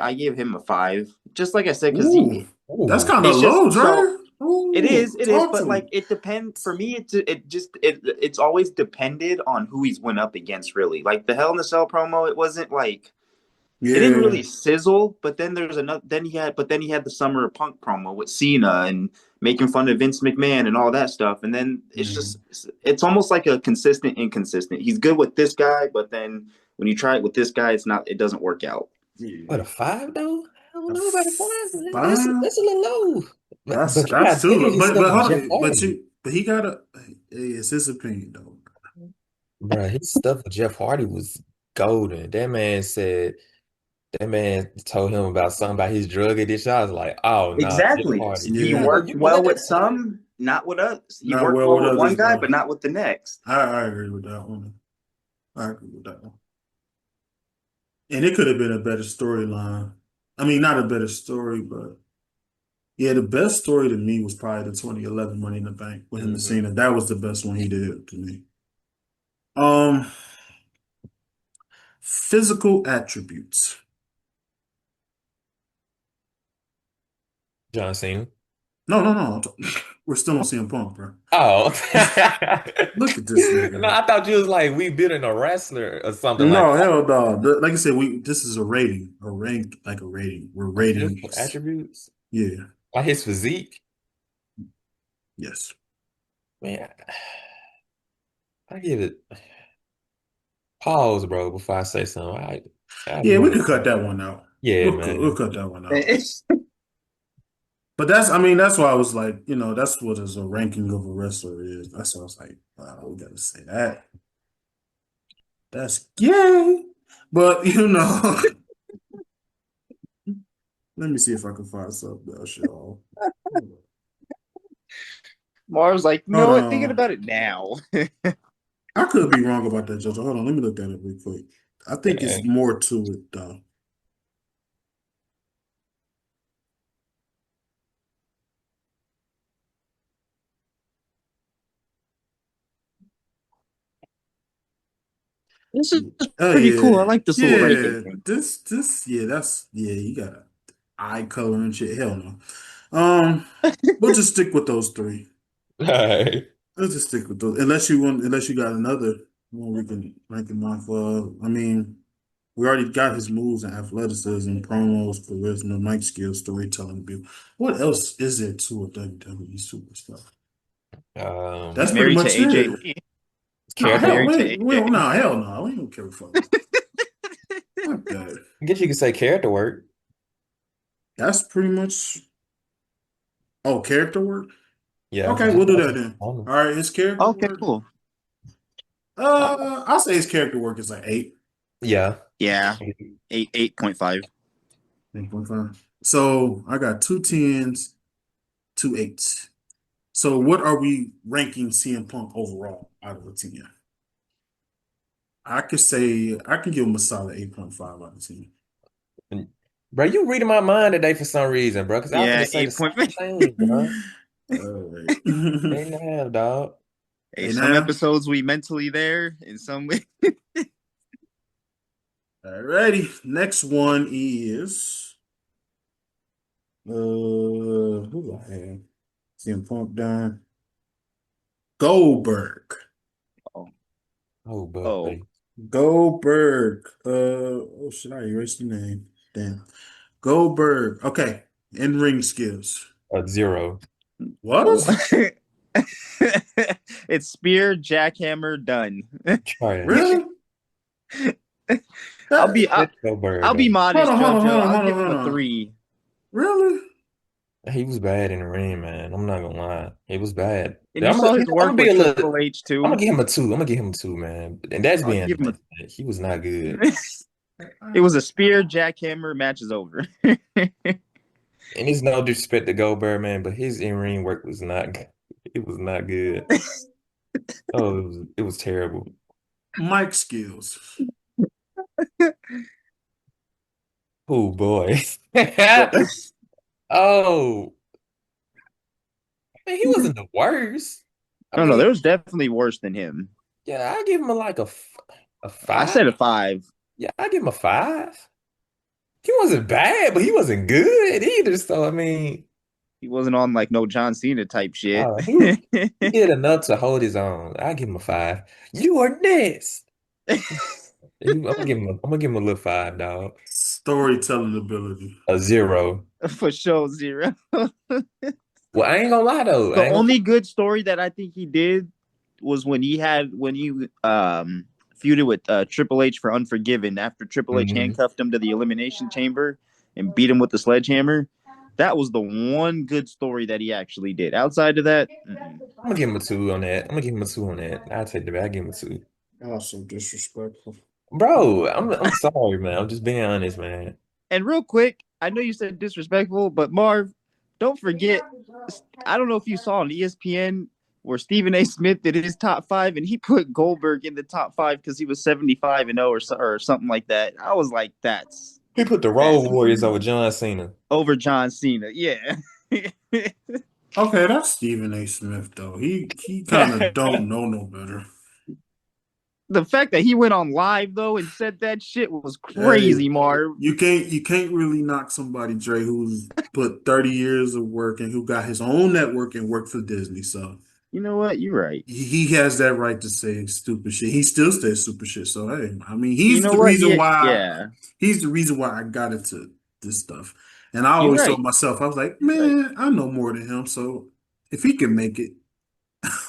I gave him a 5. Just like I said, because Ooh, he that's Ooh. kind of it's just low, so Dre. Ooh, it is, talk but to like me. it depends for me. It's always depended on who he's went up against. Really, like the Hell in the Cell promo, it wasn't like it didn't Yeah. really sizzle. But then there's another. Then he had the Summer of Punk promo with Cena and making fun of Vince McMahon and all that stuff. And then Yeah. it's almost like a consistent inconsistent. He's good with this guy, but then when you try it with this guy, it doesn't work out. What, Yeah. a 5 though? I don't A know about a 5, man. five? That's a little low. But you That's gotta too give me low. his stuff But with hold Jeff on. Hardy. But he got a. It's his opinion though. Bro, his stuff with Jeff Hardy was golden. That man told him about something about his drug addiction. I was like, oh no, Jeff Exactly. Hardy. He Yeah. worked You know what? well with some, not with others. He Not worked well well with with one others guy, though. but not with the next. I agree with that one. I agree with that one. And it could have been a better storyline. I mean, not a better story, but yeah, the best story to me was probably the 2011 Money in the Bank with him and Hmm. Cena. That was the best one he did to me. Um, physical attributes. John Cena. No. We're still on CM Punk, bro. Oh. Look at this No, nigga. I thought you was like we bidding a wrestler or something like No, that. hell no. Like I said, we this is a rating, a rank, like a rating. We're Physical rating. attributes. Yeah. Like his physique. Yes. Man, I give it pause, bro, before I say something. I Yeah, give we it could cut that one out. yeah, We'll man. cut that one out. It's But that's, I mean, that's why I was like, that's what is a ranking of a wrestler is. That's why I was like, wow, we gotta say that. That's gay. But let me see if I can find something else, y'all. Mars like, you Hold know what? Thinking on. about it now. I could be wrong about that, Jojo. Hold on, let me look that up real quick. I think it's Yeah. more to it though. This is Oh pretty cool. I yeah. like this little ranking Yeah. thing. Yeah, you got eye color and shit. Hell no. We'll just stick with those three. All right. Let's just stick with those. Unless you got another one we can rank him off of. I mean, we already got his moves and athleticism, promos, charisma, mic skills, storytelling. What else is there to a WWE superstar? Um, That's pretty Married to much AJ it. Lee. No, character hell, work. hell no. We don't care fuck. Fuck that. I guess you could say character work. That's pretty much. Oh, character work. Yeah. Okay, we'll do that then. All right, his character Okay, work. cool. I'll say his character work is like eight. Yeah. Yeah, 8.5. 8.5. So I got two tens, two eights. So what are we ranking CM Punk overall out of a 10? I can give him a solid 8.5 out of 10. Bro, you reading my mind today for some reason, bro. Because I was Yeah, finna say the 8.5. same thing, bro. All right. 8.5, dog. Hey, Hey some now. episodes we mentally there, and some we All righty. Next one is who do I have? CM Punk done. Goldberg. oh, Oh, oh, buddy. Goldberg. Oh, should I erase the name? Damn. Goldberg. Okay. In ring skills. A 0. What? it's spear, jackhammer, done. Trash. Really? I'll That, be I'll, Let's go, Bird, I'll be though. modest, hold Jojo. on, I'll hold on, give him hold a on. 3. Really? He was bad in the ring, man. I'm not gonna lie. He was bad. And you saw his I'm work gonna be with a little. Triple H I'm too. gonna give him a 2. I'm gonna give him a 2, man. And that's I'll being give him nice, man. He was not good. a. It was a spear, jackhammer. Match is over. And it's no disrespect to Goldberg, man, but his in-ring work was not good. It was not good. Oh, it was terrible. Mic skills. Oh boy. What? Oh, I mean, he wasn't the worst. I No, mean, there was definitely worse than him. yeah, I give him a I 5. said a 5. Yeah, I give him a 5. He wasn't bad, but he wasn't good either. So I mean, He wasn't on like no John Cena type shit. he did enough to hold his own. I give him a 5. You are next. I'm gonna give him a little 5, dog. Storytelling ability. A 0. For sure, 0. Well, I ain't gonna lie though. I The ain't gonna only good story that I think he did was when he feuded with Triple H for Unforgiven after Triple H lie. handcuffed him to the Elimination Chamber and beat him with the sledgehammer. That was the one good story that he actually did. Outside of that, I'm gonna give him a 2 on that. I'm gonna give him a 2 on that. I'll take the back. I give him a 2. Oh, so disrespectful. Bro, I'm sorry, man. I'm just being honest, man. and real quick, I know you said disrespectful, but Marv, don't forget. I don't know if you saw on ESPN where Stephen A. Smith did his top 5, and he put Goldberg in the top 5 because he was 75-0 or something like that. I was like, He put the Road that's Warriors over John Cena. over John Cena. Yeah. Okay, that's Stephen A. Smith though. He kind of don't know no better. The fact that he went on live though and said that shit was Hey, crazy, Marv. you can't really knock somebody, Dre, who's put 30 years of work and who got his own network and worked for Disney. So You know what? You're right. he has that right to say stupid shit. He still says stupid shit. So hey, I mean, You know what? Yeah. he's the reason why I got into this stuff. And I You're always told right. myself, I was like, You're right. man, I know more than him. So if he can make it,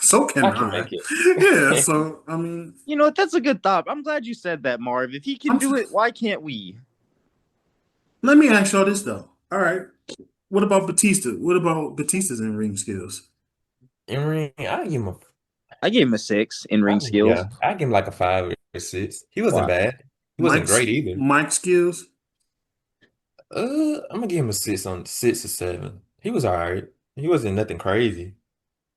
so can I can I. make it. Yeah. So I mean, You know what? That's a good thought. I'm glad you said that, Marv. If he can I'm. do it, why can't we? Let me ask y'all this though. All right. What about Batista? What about Batista's in ring skills? In ring, I give him I gave him a 6 in ring yeah, skills. I give him like a 5 or 6. He wasn't Wow. bad. He wasn't Mike's great either. Mike skills, I'm gonna give him a 6 or 7. He was all right. He wasn't nothing crazy.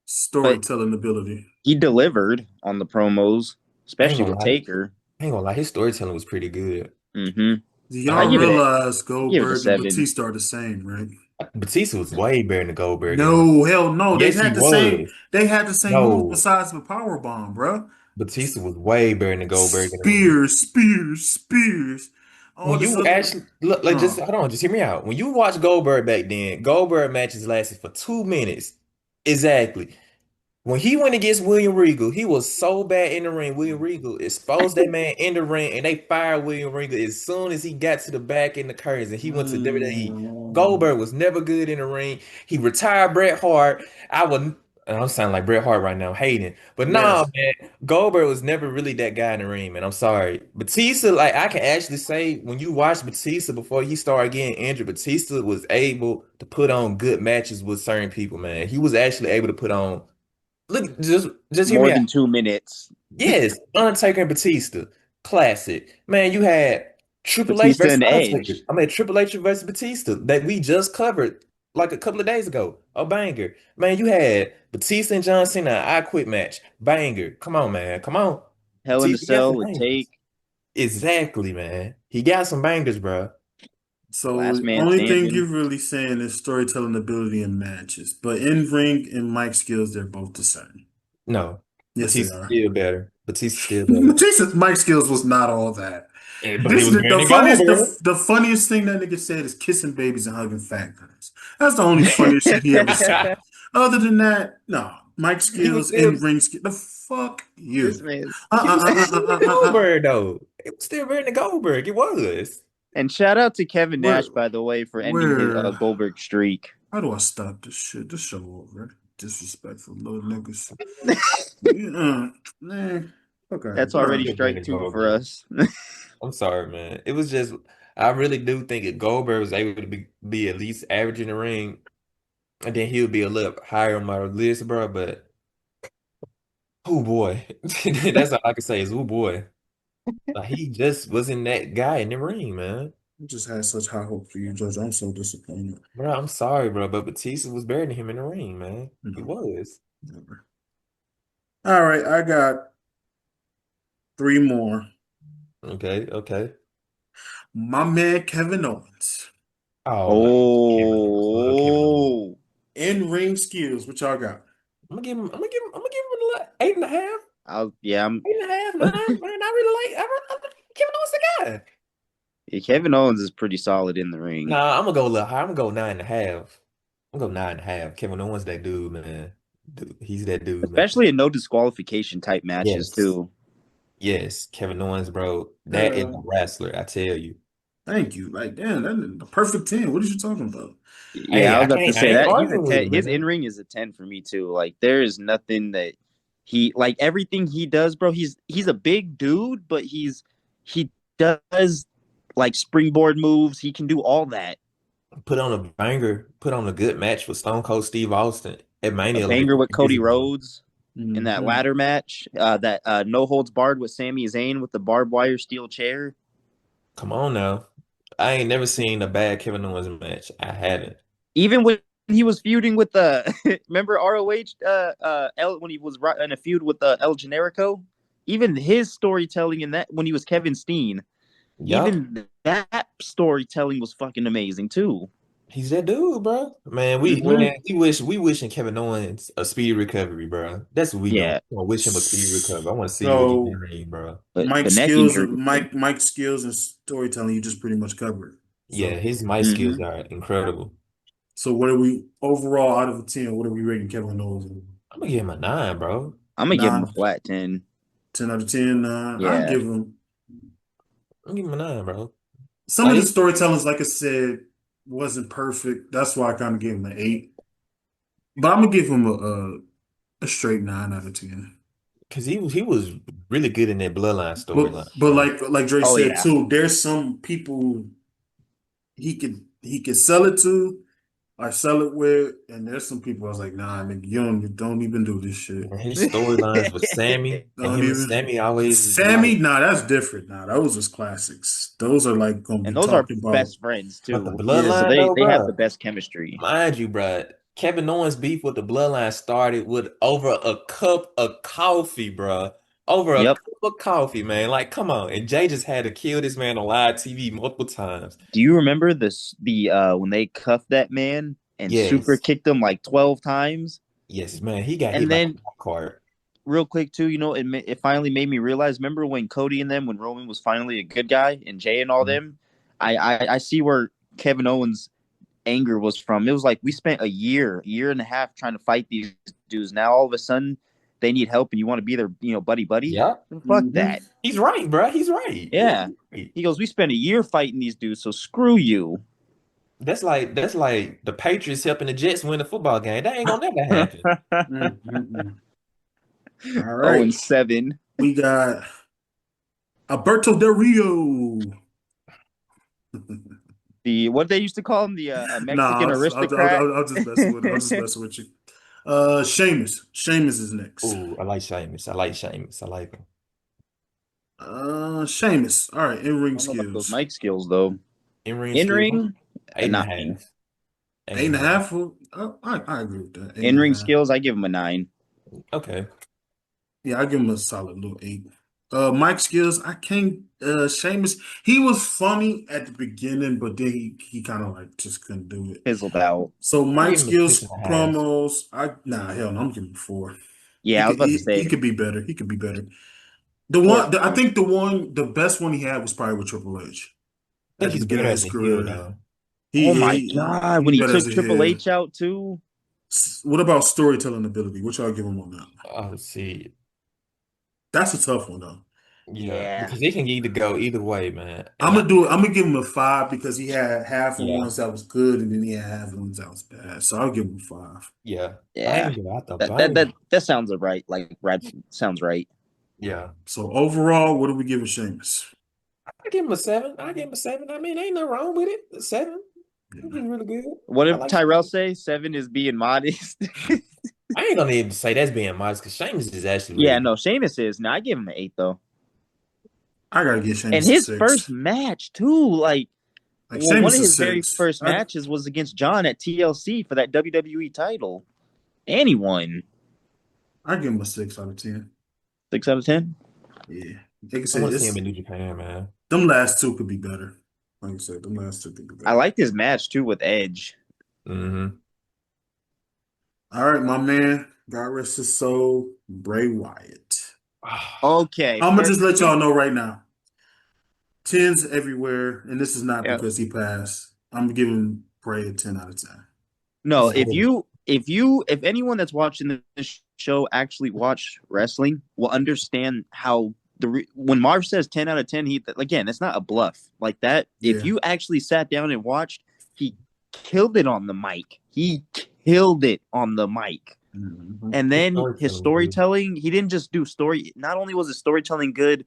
But storytelling ability. he delivered on the promos, I ain't especially gonna with lie. Taker. I ain't gonna lie. His storytelling was pretty good. Mm-hmm. Do I y'all give it a realize I give it a Goldberg and 7. Batista are the same, right? Batista was way better than Goldberg in the ring. No, hell no. They Yes, he had the same. was. They had the same moves No, besides the power bomb, bro. Batista was way better than Goldberg in the ring. Spears. All When this you other. actually look, like, just No. hold on, just hear me out. When you watch Goldberg back then, Goldberg matches lasted for 2 minutes. Exactly. When he went against William Regal, he was so bad in the ring. William Regal exposed that man in the ring, and they fired William Regal as soon as he got to the back in the curtains and he went to WWE. Goldberg was never good in the ring. He retired Bret Hart. I would, I'm sounding like Bret Hart right now, hating. But no, Yes. man, Goldberg was never really that guy in the ring, man. I'm sorry. Batista, like I can actually say, when you watch Batista before he started getting injured, Batista was able to put on good matches with certain people, man. He was actually able to put on. Look, just hear More me out. than 2 minutes. Yes, Undertaker and Batista, classic. Man, you had Triple H Batista versus and Undertaker. Edge. I mean, Triple H versus Batista that we just covered like a couple of days ago. A banger. Man, you had Batista and John Cena, I Quit match. Banger. Come on, man. Come on. Hell in the Batista got Cell some with bangers. Take, Exactly, man. He got some bangers, bro. So Last the Man only thing Standing. you're really saying is storytelling ability in matches, but in ring and mic skills, they're both the same. No. Yes, they Batista are. still better. Batista still better. Jason's mic skills was not all that. But it This was the Baron funniest Goldberg. the funniest thing that nigga said is kissing babies and hugging fat girls. That's the only funniest shit he ever said. Other than that, no. Mic He was skills still in ring skill. The fuck this you. man. He was still Baron Uh. Goldberg, though. It was still Baron Goldberg. It was. And shout out to Kevin Where Nash, by the way, for ending his where Goldberg streak. how do I stop this shit? This show over. Disrespectful little niggas. Yeah, man. Okay. That's All already right. Still strike Baron two for Goldberg. us. I'm sorry, man. It was just, I really do think if Goldberg was able to be at least average in the ring, and then he'll be a little higher on my list, bro. But, oh boy. That's all I can say is, oh boy. Like, he just wasn't that guy in the ring, man. I just had such high hopes for you, Judge. I'm so disappointed. Bro, I'm sorry, bro, but Batista was better than him in the ring, man. He No, was. never. All right, I got three more. Okay, okay. My man Kevin Owens. Oh man, Kevin Owens. Love Kevin Owens. Oh, In ring skills, what y'all got? I'm gonna give him a 8.5. yeah, I'm 8.5, 9. Man, I really Kevin Owens the guy. yeah, Kevin Owens is pretty solid in the ring, Nah, I'm gonna go a little higher. I'm gonna go 9.5. I'm gonna go 9.5. Kevin Owens that dude, man. Dude, he's that dude, man. especially in no disqualification type matches Yes. too. Yes, Kevin Owens, bro. That is Uh, a wrestler, I tell you. Thank you. Like, damn, that's the perfect 10. What are you talking about? Yeah, Hey, I was about to I say ain't that he's a arguing with 10. him, His in man. ring is a 10 for me too. Like there is nothing that he like everything he does, bro. He's a big dude, but he does like springboard moves. He can do all that. Put on a banger, put on a good match with Stone Cold Steve Austin at A Mania like banger with 2 years Cody ago. Rhodes in that Hmm. ladder match. That no holds barred with Sami Zayn with the barbed wire steel chair. Come on now. I ain't never seen a bad Kevin Owens match. I haven't. Even when he was feuding with the remember ROH when he was in a feud with El Generico. Even his storytelling in that when he was Kevin Steen, Yup. even that storytelling was fucking amazing too. He's that dude, bro. Man, Hmm. we wishing Kevin Owens a speedy recovery, bro. That's what we doing. Yeah, We gonna wish him a speedy recovery. I want to see you again in the So ring, bro. but neck injury. Mike skills and storytelling you just pretty much covered. Yeah, So his mic skills Mm-hmm. are incredible. so what are we overall out of a 10? What are we rating Kevin Owens? I'm gonna give him a 9, bro. I'm gonna give him a Nine, flat 10. 10 out of 10. I Yeah, give him I'm gonna give him a 9, bro. some of Like, the storytellings, like I said, wasn't perfect. That's why I kind of gave him an 8. But I'm gonna give him a straight 9 out of 10. cause he was really good in that bloodline But storyline, but bro. like Dre oh said yeah. too, there's some people he could sell it to or sell it with, and there's some people I was like, nah, nigga, you don't even do this shit. And his storylines with Sammy and Don't him and even. Sammy always is like, Sammy, nah, that's different. Nah, those is classics. Those are like gonna And be those are talked about. best friends but the too. Yeah. So bloodline they though, they have bro. the best chemistry. Mind you, bro, Kevin Owens beef with the bloodline started with over a cup of coffee, bro. Over a Yep. cup of coffee, man. Like, come on. And Jay just had to kill this man on live TV multiple times. Do you remember the when they cuffed that man and super Yes. kicked him like 12 times? Yes, man. He got hit And like then a golf cart. real quick too, it finally made me realize. Remember when Cody and them, when Roman was finally a good guy, and Jay and all them? I see where Kevin Owens' anger was from. It was like we spent year and a half trying to fight these dudes. Now all of a sudden they need help, and you want to be their buddy. Yeah. Fuck Hmm. that. He's right, bro. He's right. Yeah, Yeah. he's right. He goes, we spent a year fighting these dudes, so screw you. That's like the Patriots helping the Jets win the football game. That ain't gonna never happen. 0 right. and 7. We got Alberto Del Rio. The what they used to call him, the Nah, Mexican aristocrat. I'll just mess with it. I'll just mess with you. Sheamus. Sheamus is next. Oh, I like Sheamus. I like Sheamus. I like him. Sheamus. All right, in I ring don't know about those skills. mic skills though. In ring In skills, ring, eight a and a 9. half. Eight Eight and and a a half. half. I agree with that. Eight In and a ring half. skills, I give him a 9. Okay. Yeah, I give him a solid little 8. Mike Skills, I can't. Sheamus, he was funny at the beginning, but then he kind of like just couldn't do it. Fizzled out. So I Mike give him a six Skills and a half. promos, hell no, I'm giving him 4. He Yeah, I was could about to he say could be better. He could be better. four. I think the best one he had was probably with Triple H I at think the he's beginning better of as his a heel career. though. Oh Yeah, my God, when he he better as took a Triple heel. H out too. What about storytelling ability? What y'all give him on that? Oh, see. That's a tough one though. Yeah, Yeah. because he can either go either way, man. I'm And gonna do it. I'm gonna give him a 5 because he had half of yeah, ones that was good and then he had half of ones that was bad. So I'll give him a 5. yeah. Yeah. Bang out the That that bang. that that sounds right. Like right sounds right. Yeah. So overall, what do we give a Sheamus? I give him a 7. I give him a 7. I mean, ain't nothing wrong with it. A 7. He's Yeah. really good. What I did like Tyrell Sheamus. say? 7 is being modest. I ain't gonna even say that's being modest because Sheamus is actually Yeah, really no, good. Sheamus is. No, I give him an 8 though. I gotta give And Sheamus a his first 6. match too, like Like one Sheamus of a his very 6. first matches was against John at TLC for that WWE title, and he won. I give him a 6 out of 10. 6 out of 10. Yeah, like I I said, want to see him it's in New Japan, man. them last two could be better. Like I said, them last two could be I better. liked his match too with Edge. Hmm. All right, my man. God rest his soul, Bray Wyatt. Okay, I'm gonna for just let me, y'all know right now. Tens everywhere, and this is not yeah. because he passed. I'm giving Bray a 10 out of 10. No, So, if anyone that's watching this show actually watch wrestling will understand how when Marv says 10 out of 10, he again, it's not a bluff like that. If Yeah. you actually sat down and watched, he killed it on the mic. He killed it on the mic. Mhm. And his then his storytelling, dude. storytelling, he didn't just do story. Not only was his storytelling good,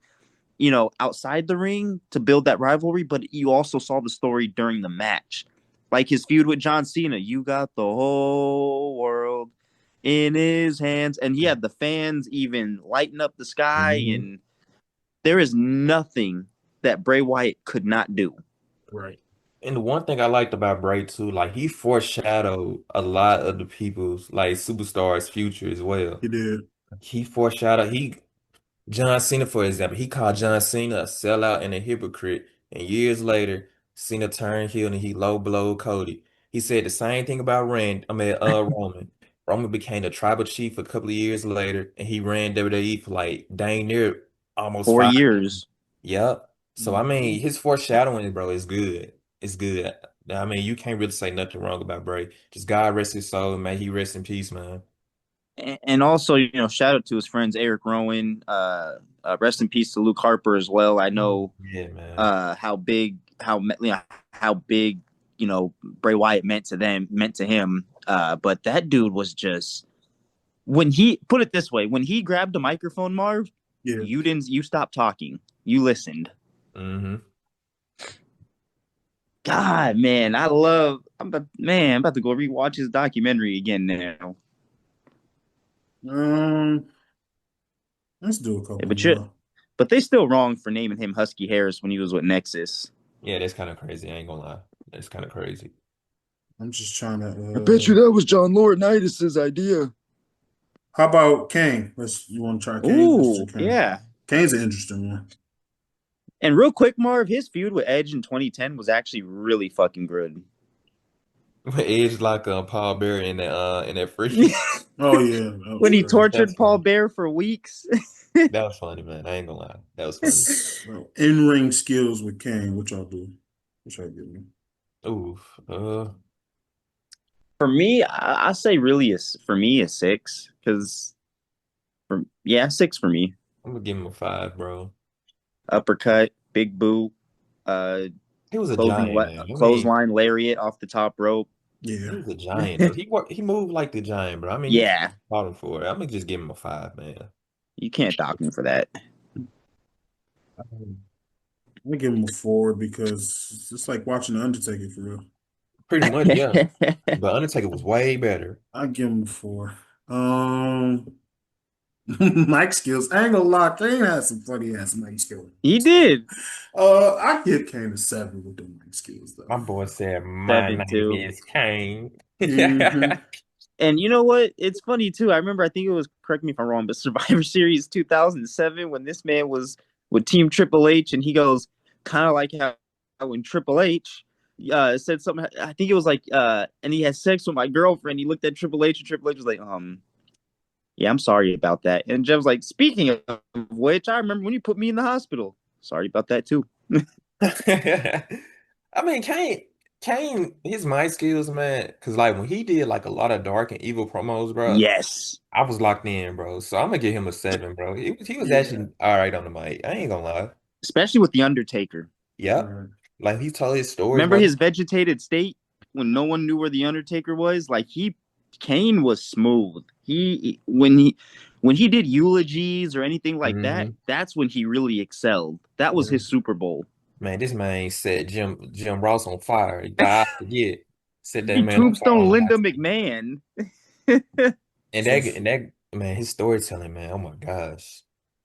you know, outside the ring to build that rivalry, but you also saw the story during the match. Like his feud with John Cena, you got the whole world in his hands. And he had the fans even lighting up the sky. Mhm. And there is nothing that Bray Wyatt could not do. Right. And the one thing I liked about Bray too, like he foreshadowed a lot of the people's like superstars' future as well. He did. He foreshadowed John Cena, for example, he called John Cena a sellout and a hypocrite. And years later, Cena turned heel and he low blowed Cody. He said the same thing about Roman. Roman became the tribal chief a couple of years later, and he ran WWE for like dang near almost 5 years. For years. Yep. So I mean, Mhm. his foreshadowing, bro, is good. It's good. I mean, you can't really say nothing wrong about Bray. Just God rest his soul, and may he rest in peace, man. And also, you know, shout out to his friends Eric Rowan. Rest in peace to Luke Harper as well. I know Yeah, man. how big Bray Wyatt meant to him. But that dude was just when he put it this way, when he grabbed the microphone, Marv, Yeah. you stopped talking, you listened. Hmm. God, man, I'm about to go rewatch his documentary again now. Um, let's do a couple But you more. but they still wrong for naming him Husky Harris when he was with Nexus. Yeah, that's kind of crazy. I ain't gonna lie. That's kind of crazy. I'm just trying to. I bet you that was John Laurinaitis' idea. How about Kane? You want to try Kane? Let's do Ooh, Kane. yeah. Kane's an interesting one. And real quick, Marv, his feud with Edge in 2010 was actually really fucking good. Edge like Paul Bear in that freeze. Oh yeah, that When was he crazy. That's tortured Paul funny. Bear for weeks. That was funny, man. I ain't gonna lie. That was funny. Well, in-ring skills with Kane. What y'all do? What y'all give me? Oof. For me, I say really is for me a 6 because yeah, 6 for me. I'm gonna give him a 5, bro. Uppercut, big boot, uh, He was a giant, man. I mean, clothesline lariat off the top rope. he Yeah. was a giant though. He moved like the giant, bro. I mean, you can't Yeah, fault him for it. I'm gonna just give him a 5, man. you can't dock me for that. I give him a 4 because it's like watching the Undertaker for real. Pretty much, yeah. But Undertaker was way better. I give him a 4. Um, Mike skills. I ain't gonna lie, Kane had some funny ass Mike skills. He did I give Kane a 7 with the Mike skills though. My boy said, "My 7-2. name is Kane." Hmm. And you know what? It's funny too. I remember, I think it was, correct me if I'm wrong, but Survivor Series 2007 when this man was with Team Triple H, and he goes kind of like how when Triple H said something. I think it was like, and he had sex with my girlfriend. He looked at Triple H, and Triple H was like, yeah, I'm sorry about that. And Jeff was like, speaking of which, I remember when you put me in the hospital. Sorry about that too. I mean, Kane, his mic skills, man. Because like when he did like a lot of dark and evil promos, bro, Yes, I was locked in, bro. So I'm gonna give him a 7, bro. He was Yeah. actually all right on the mic. I ain't gonna lie. especially with the Undertaker. Yep. Right. Like he told his stories, Remember bro. his vegetated state when no one knew where the Undertaker was? Like Kane was smooth. When he did eulogies or anything like that, Hmm. that's when he really excelled. That was his Super Bowl. Man, this man set Jim Ross on fire. I forget. Set that He man on fire on tombstone Linda live TV. McMahon. And So that man, his storytelling, man. Oh my gosh.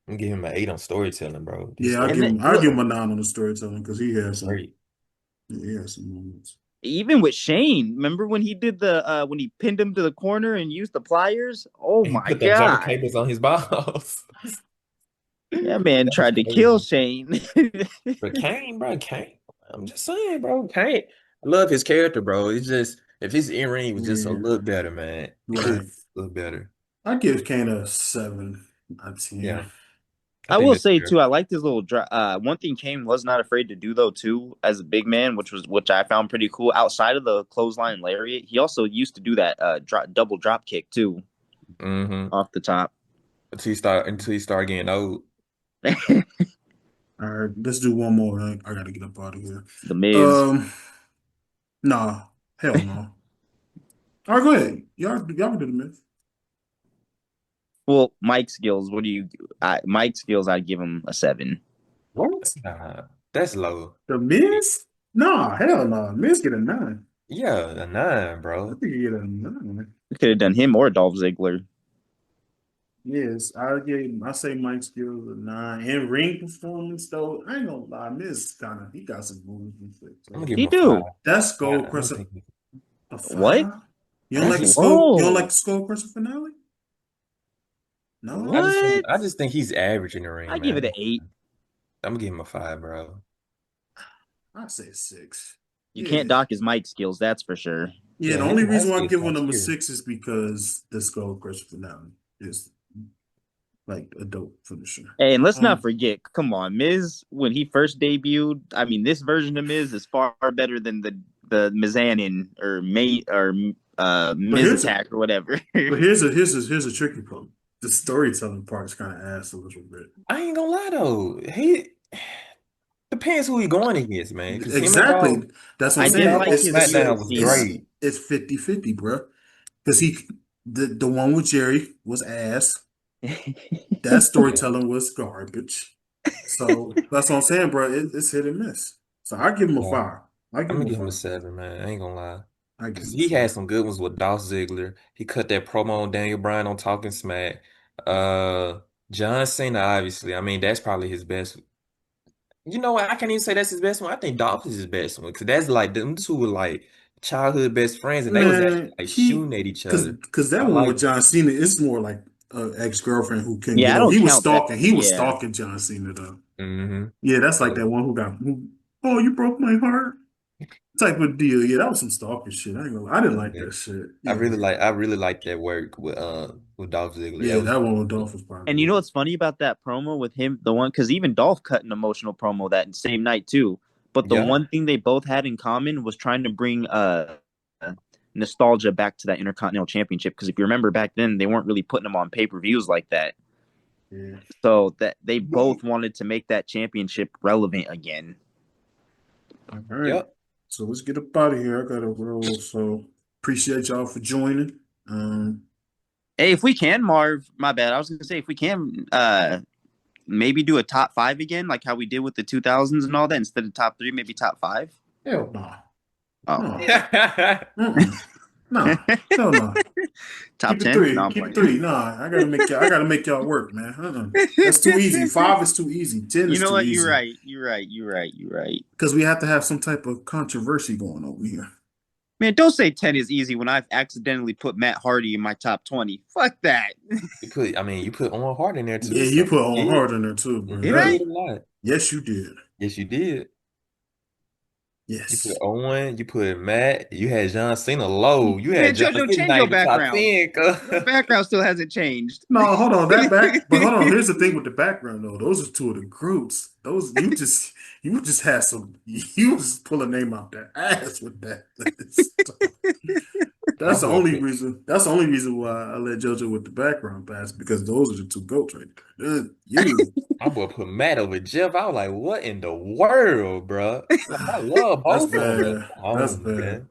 I'm gonna give him an 8 on storytelling, bro. His yeah, And then, I'll look, give him a 9 on the storytelling because great. he has some moments. even with Shane, remember when he did when he pinned him to the corner and used the pliers? Oh And he my put the jumper god. cables on his balls. That man That was tried to kill crazy. Shane. But Kane, bro, Kane. I'm just saying, bro. Kane. I love his character, bro. It's just if his in-ring was just a Yeah, little better, man. Ooh, right. a little better. I give Kane a 7 out of Yeah. 10. I I think will that's say fair. too, I liked his little one thing Kane was not afraid to do though too, as a big man, which I found pretty cool. Outside of the clothesline lariat, he also used to do that double drop kick too Mm-hmm. off the top. Until he start getting old. All right, let's do one more. I gotta get up out of here. The Miz. Um, nah, hell no. All right, go ahead. Y'all can do the myth. Well, Mike skills. What do you? Mike skills. I'd give him a 7. What? Nah, that's low. The Miz? Nah, hell no. Miz get a 9. Yeah, a 9, I bro. think he get a 9. We could have done him or Dolph Ziggler. Yes, I say Mike skills a 9. In ring performance though, I ain't gonna lie, Miz he got some moves and shit. I'm gonna So give him He a 5. do. that's I, Skull I don't Crusher think a What? 5. You don't I like the think Skull? You don't like Whoa. the Skull Crusher finale? No, I just think What? I just think he's average in the ring, I give it man. an 8. I'm gonna give him a 5, bro. I'd say 6. You can't Yeah, dock his Mike skills. That's for sure. yeah. Yeah, The his only reason mask why I'm is giving top them a tier. 6 is because the Skull Crusher finale is like a dope finisher. Hey, and let's not Um, forget, come on, Miz, when he first debuted, I mean, this version of Miz is far better than the Mizanin or but Miz attack or whatever. here's a tricky part. The storytelling part is kind of ass a little bit. I ain't gonna lie though. He depends who he going against, man. Because Exactly. That's what I'm I Him did and saying. Dolph like on his SmackDown heel was theme. great. It's 50-50, bro. Because the one with Jerry was ass. That Yeah, storytelling was garbage. So that's what I'm saying, bro. It's hit and miss. So I give him a yeah. 5. I give I'm him gonna a give him a 5. 7, man. I ain't gonna lie. I give Because him a he had 5. some good ones with Dolph Ziggler. He cut that promo on Daniel Bryan on Talking Smack. Uh, John Cena, obviously. I mean, that's probably his best. You know what? I can't even say that's his best one. I think Dolph is his best one because that's like them two were like childhood best friends, and they was actually Man, like shooting at each other. cause that I one with like John Cena, it's more like an ex-girlfriend who couldn't Yeah, get I over. don't count that. He was Yeah. stalking John Cena though. hmm Yeah, that's like So that one oh, you broke my heart type of deal. Yeah, that was some stalking shit. I didn't like yeah. that shit. I Yeah. really like I really like that work with Dolph Ziggler. That Yeah, was that one with Dolph was probably And you know good. what's funny about that promo with him? The one, because even Dolph cut an emotional promo that same night too. But the yeah. one thing they both had in common was trying to bring nostalgia back to that Intercontinental Championship. Because if you remember back then, they weren't really putting them on pay-per-views like that. Yeah. So that they But both wanted to make that championship relevant again. all right. Yep. So let's get up out of here. I gotta roll. So appreciate y'all for joining. Hey, if we can, Marv, my bad. I was gonna say if we can maybe do a top 5 again, like how we did with the 2000s and all that, instead of top 3, maybe top 5. Hell no. Oh, No. okay. Mm-mm. No. Hell no. Top Keep it 10? No, three. I'm Keep it playing. three. Nah, I gotta make y'all work, man. That's too easy. Five is too easy. 10 You is know too what? You're easy. right. You're right. You're right. You're right. Because we have to have some type of controversy going over here. Man, don't say 10 is easy when I've accidentally put Matt Hardy in my top 20. Fuck that. You put Owen Hart in there Yeah, too, you so put you on did. hard in there too, bro. You Did I? did a lot. Yes, you did. Yes, you did. You put Yes. Owen, you put Matt, you had John Cena low. You had Man, John Jojo, Cena change not your even top background. 10. Your background still hasn't changed. No, hold on. But hold on. Here's the thing with the background though. Those are two of the groups. Those you just had some you just pull a name out their ass with that list. My boy put That's the only reason why I let JoJo with the background pass because those are the two goats right there. You. my boy put Matt over Jeff. I was like, what in the world, bro? Like, I love That's both of them, but bad. come That's on, bad. man.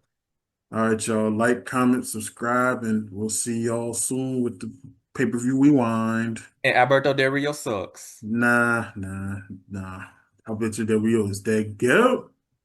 All right, y'all. Like, comment, subscribe, and we'll see y'all soon with the pay-per-view rewind. And Alberto Del Rio sucks. Nah. I bet you that Rio is that go.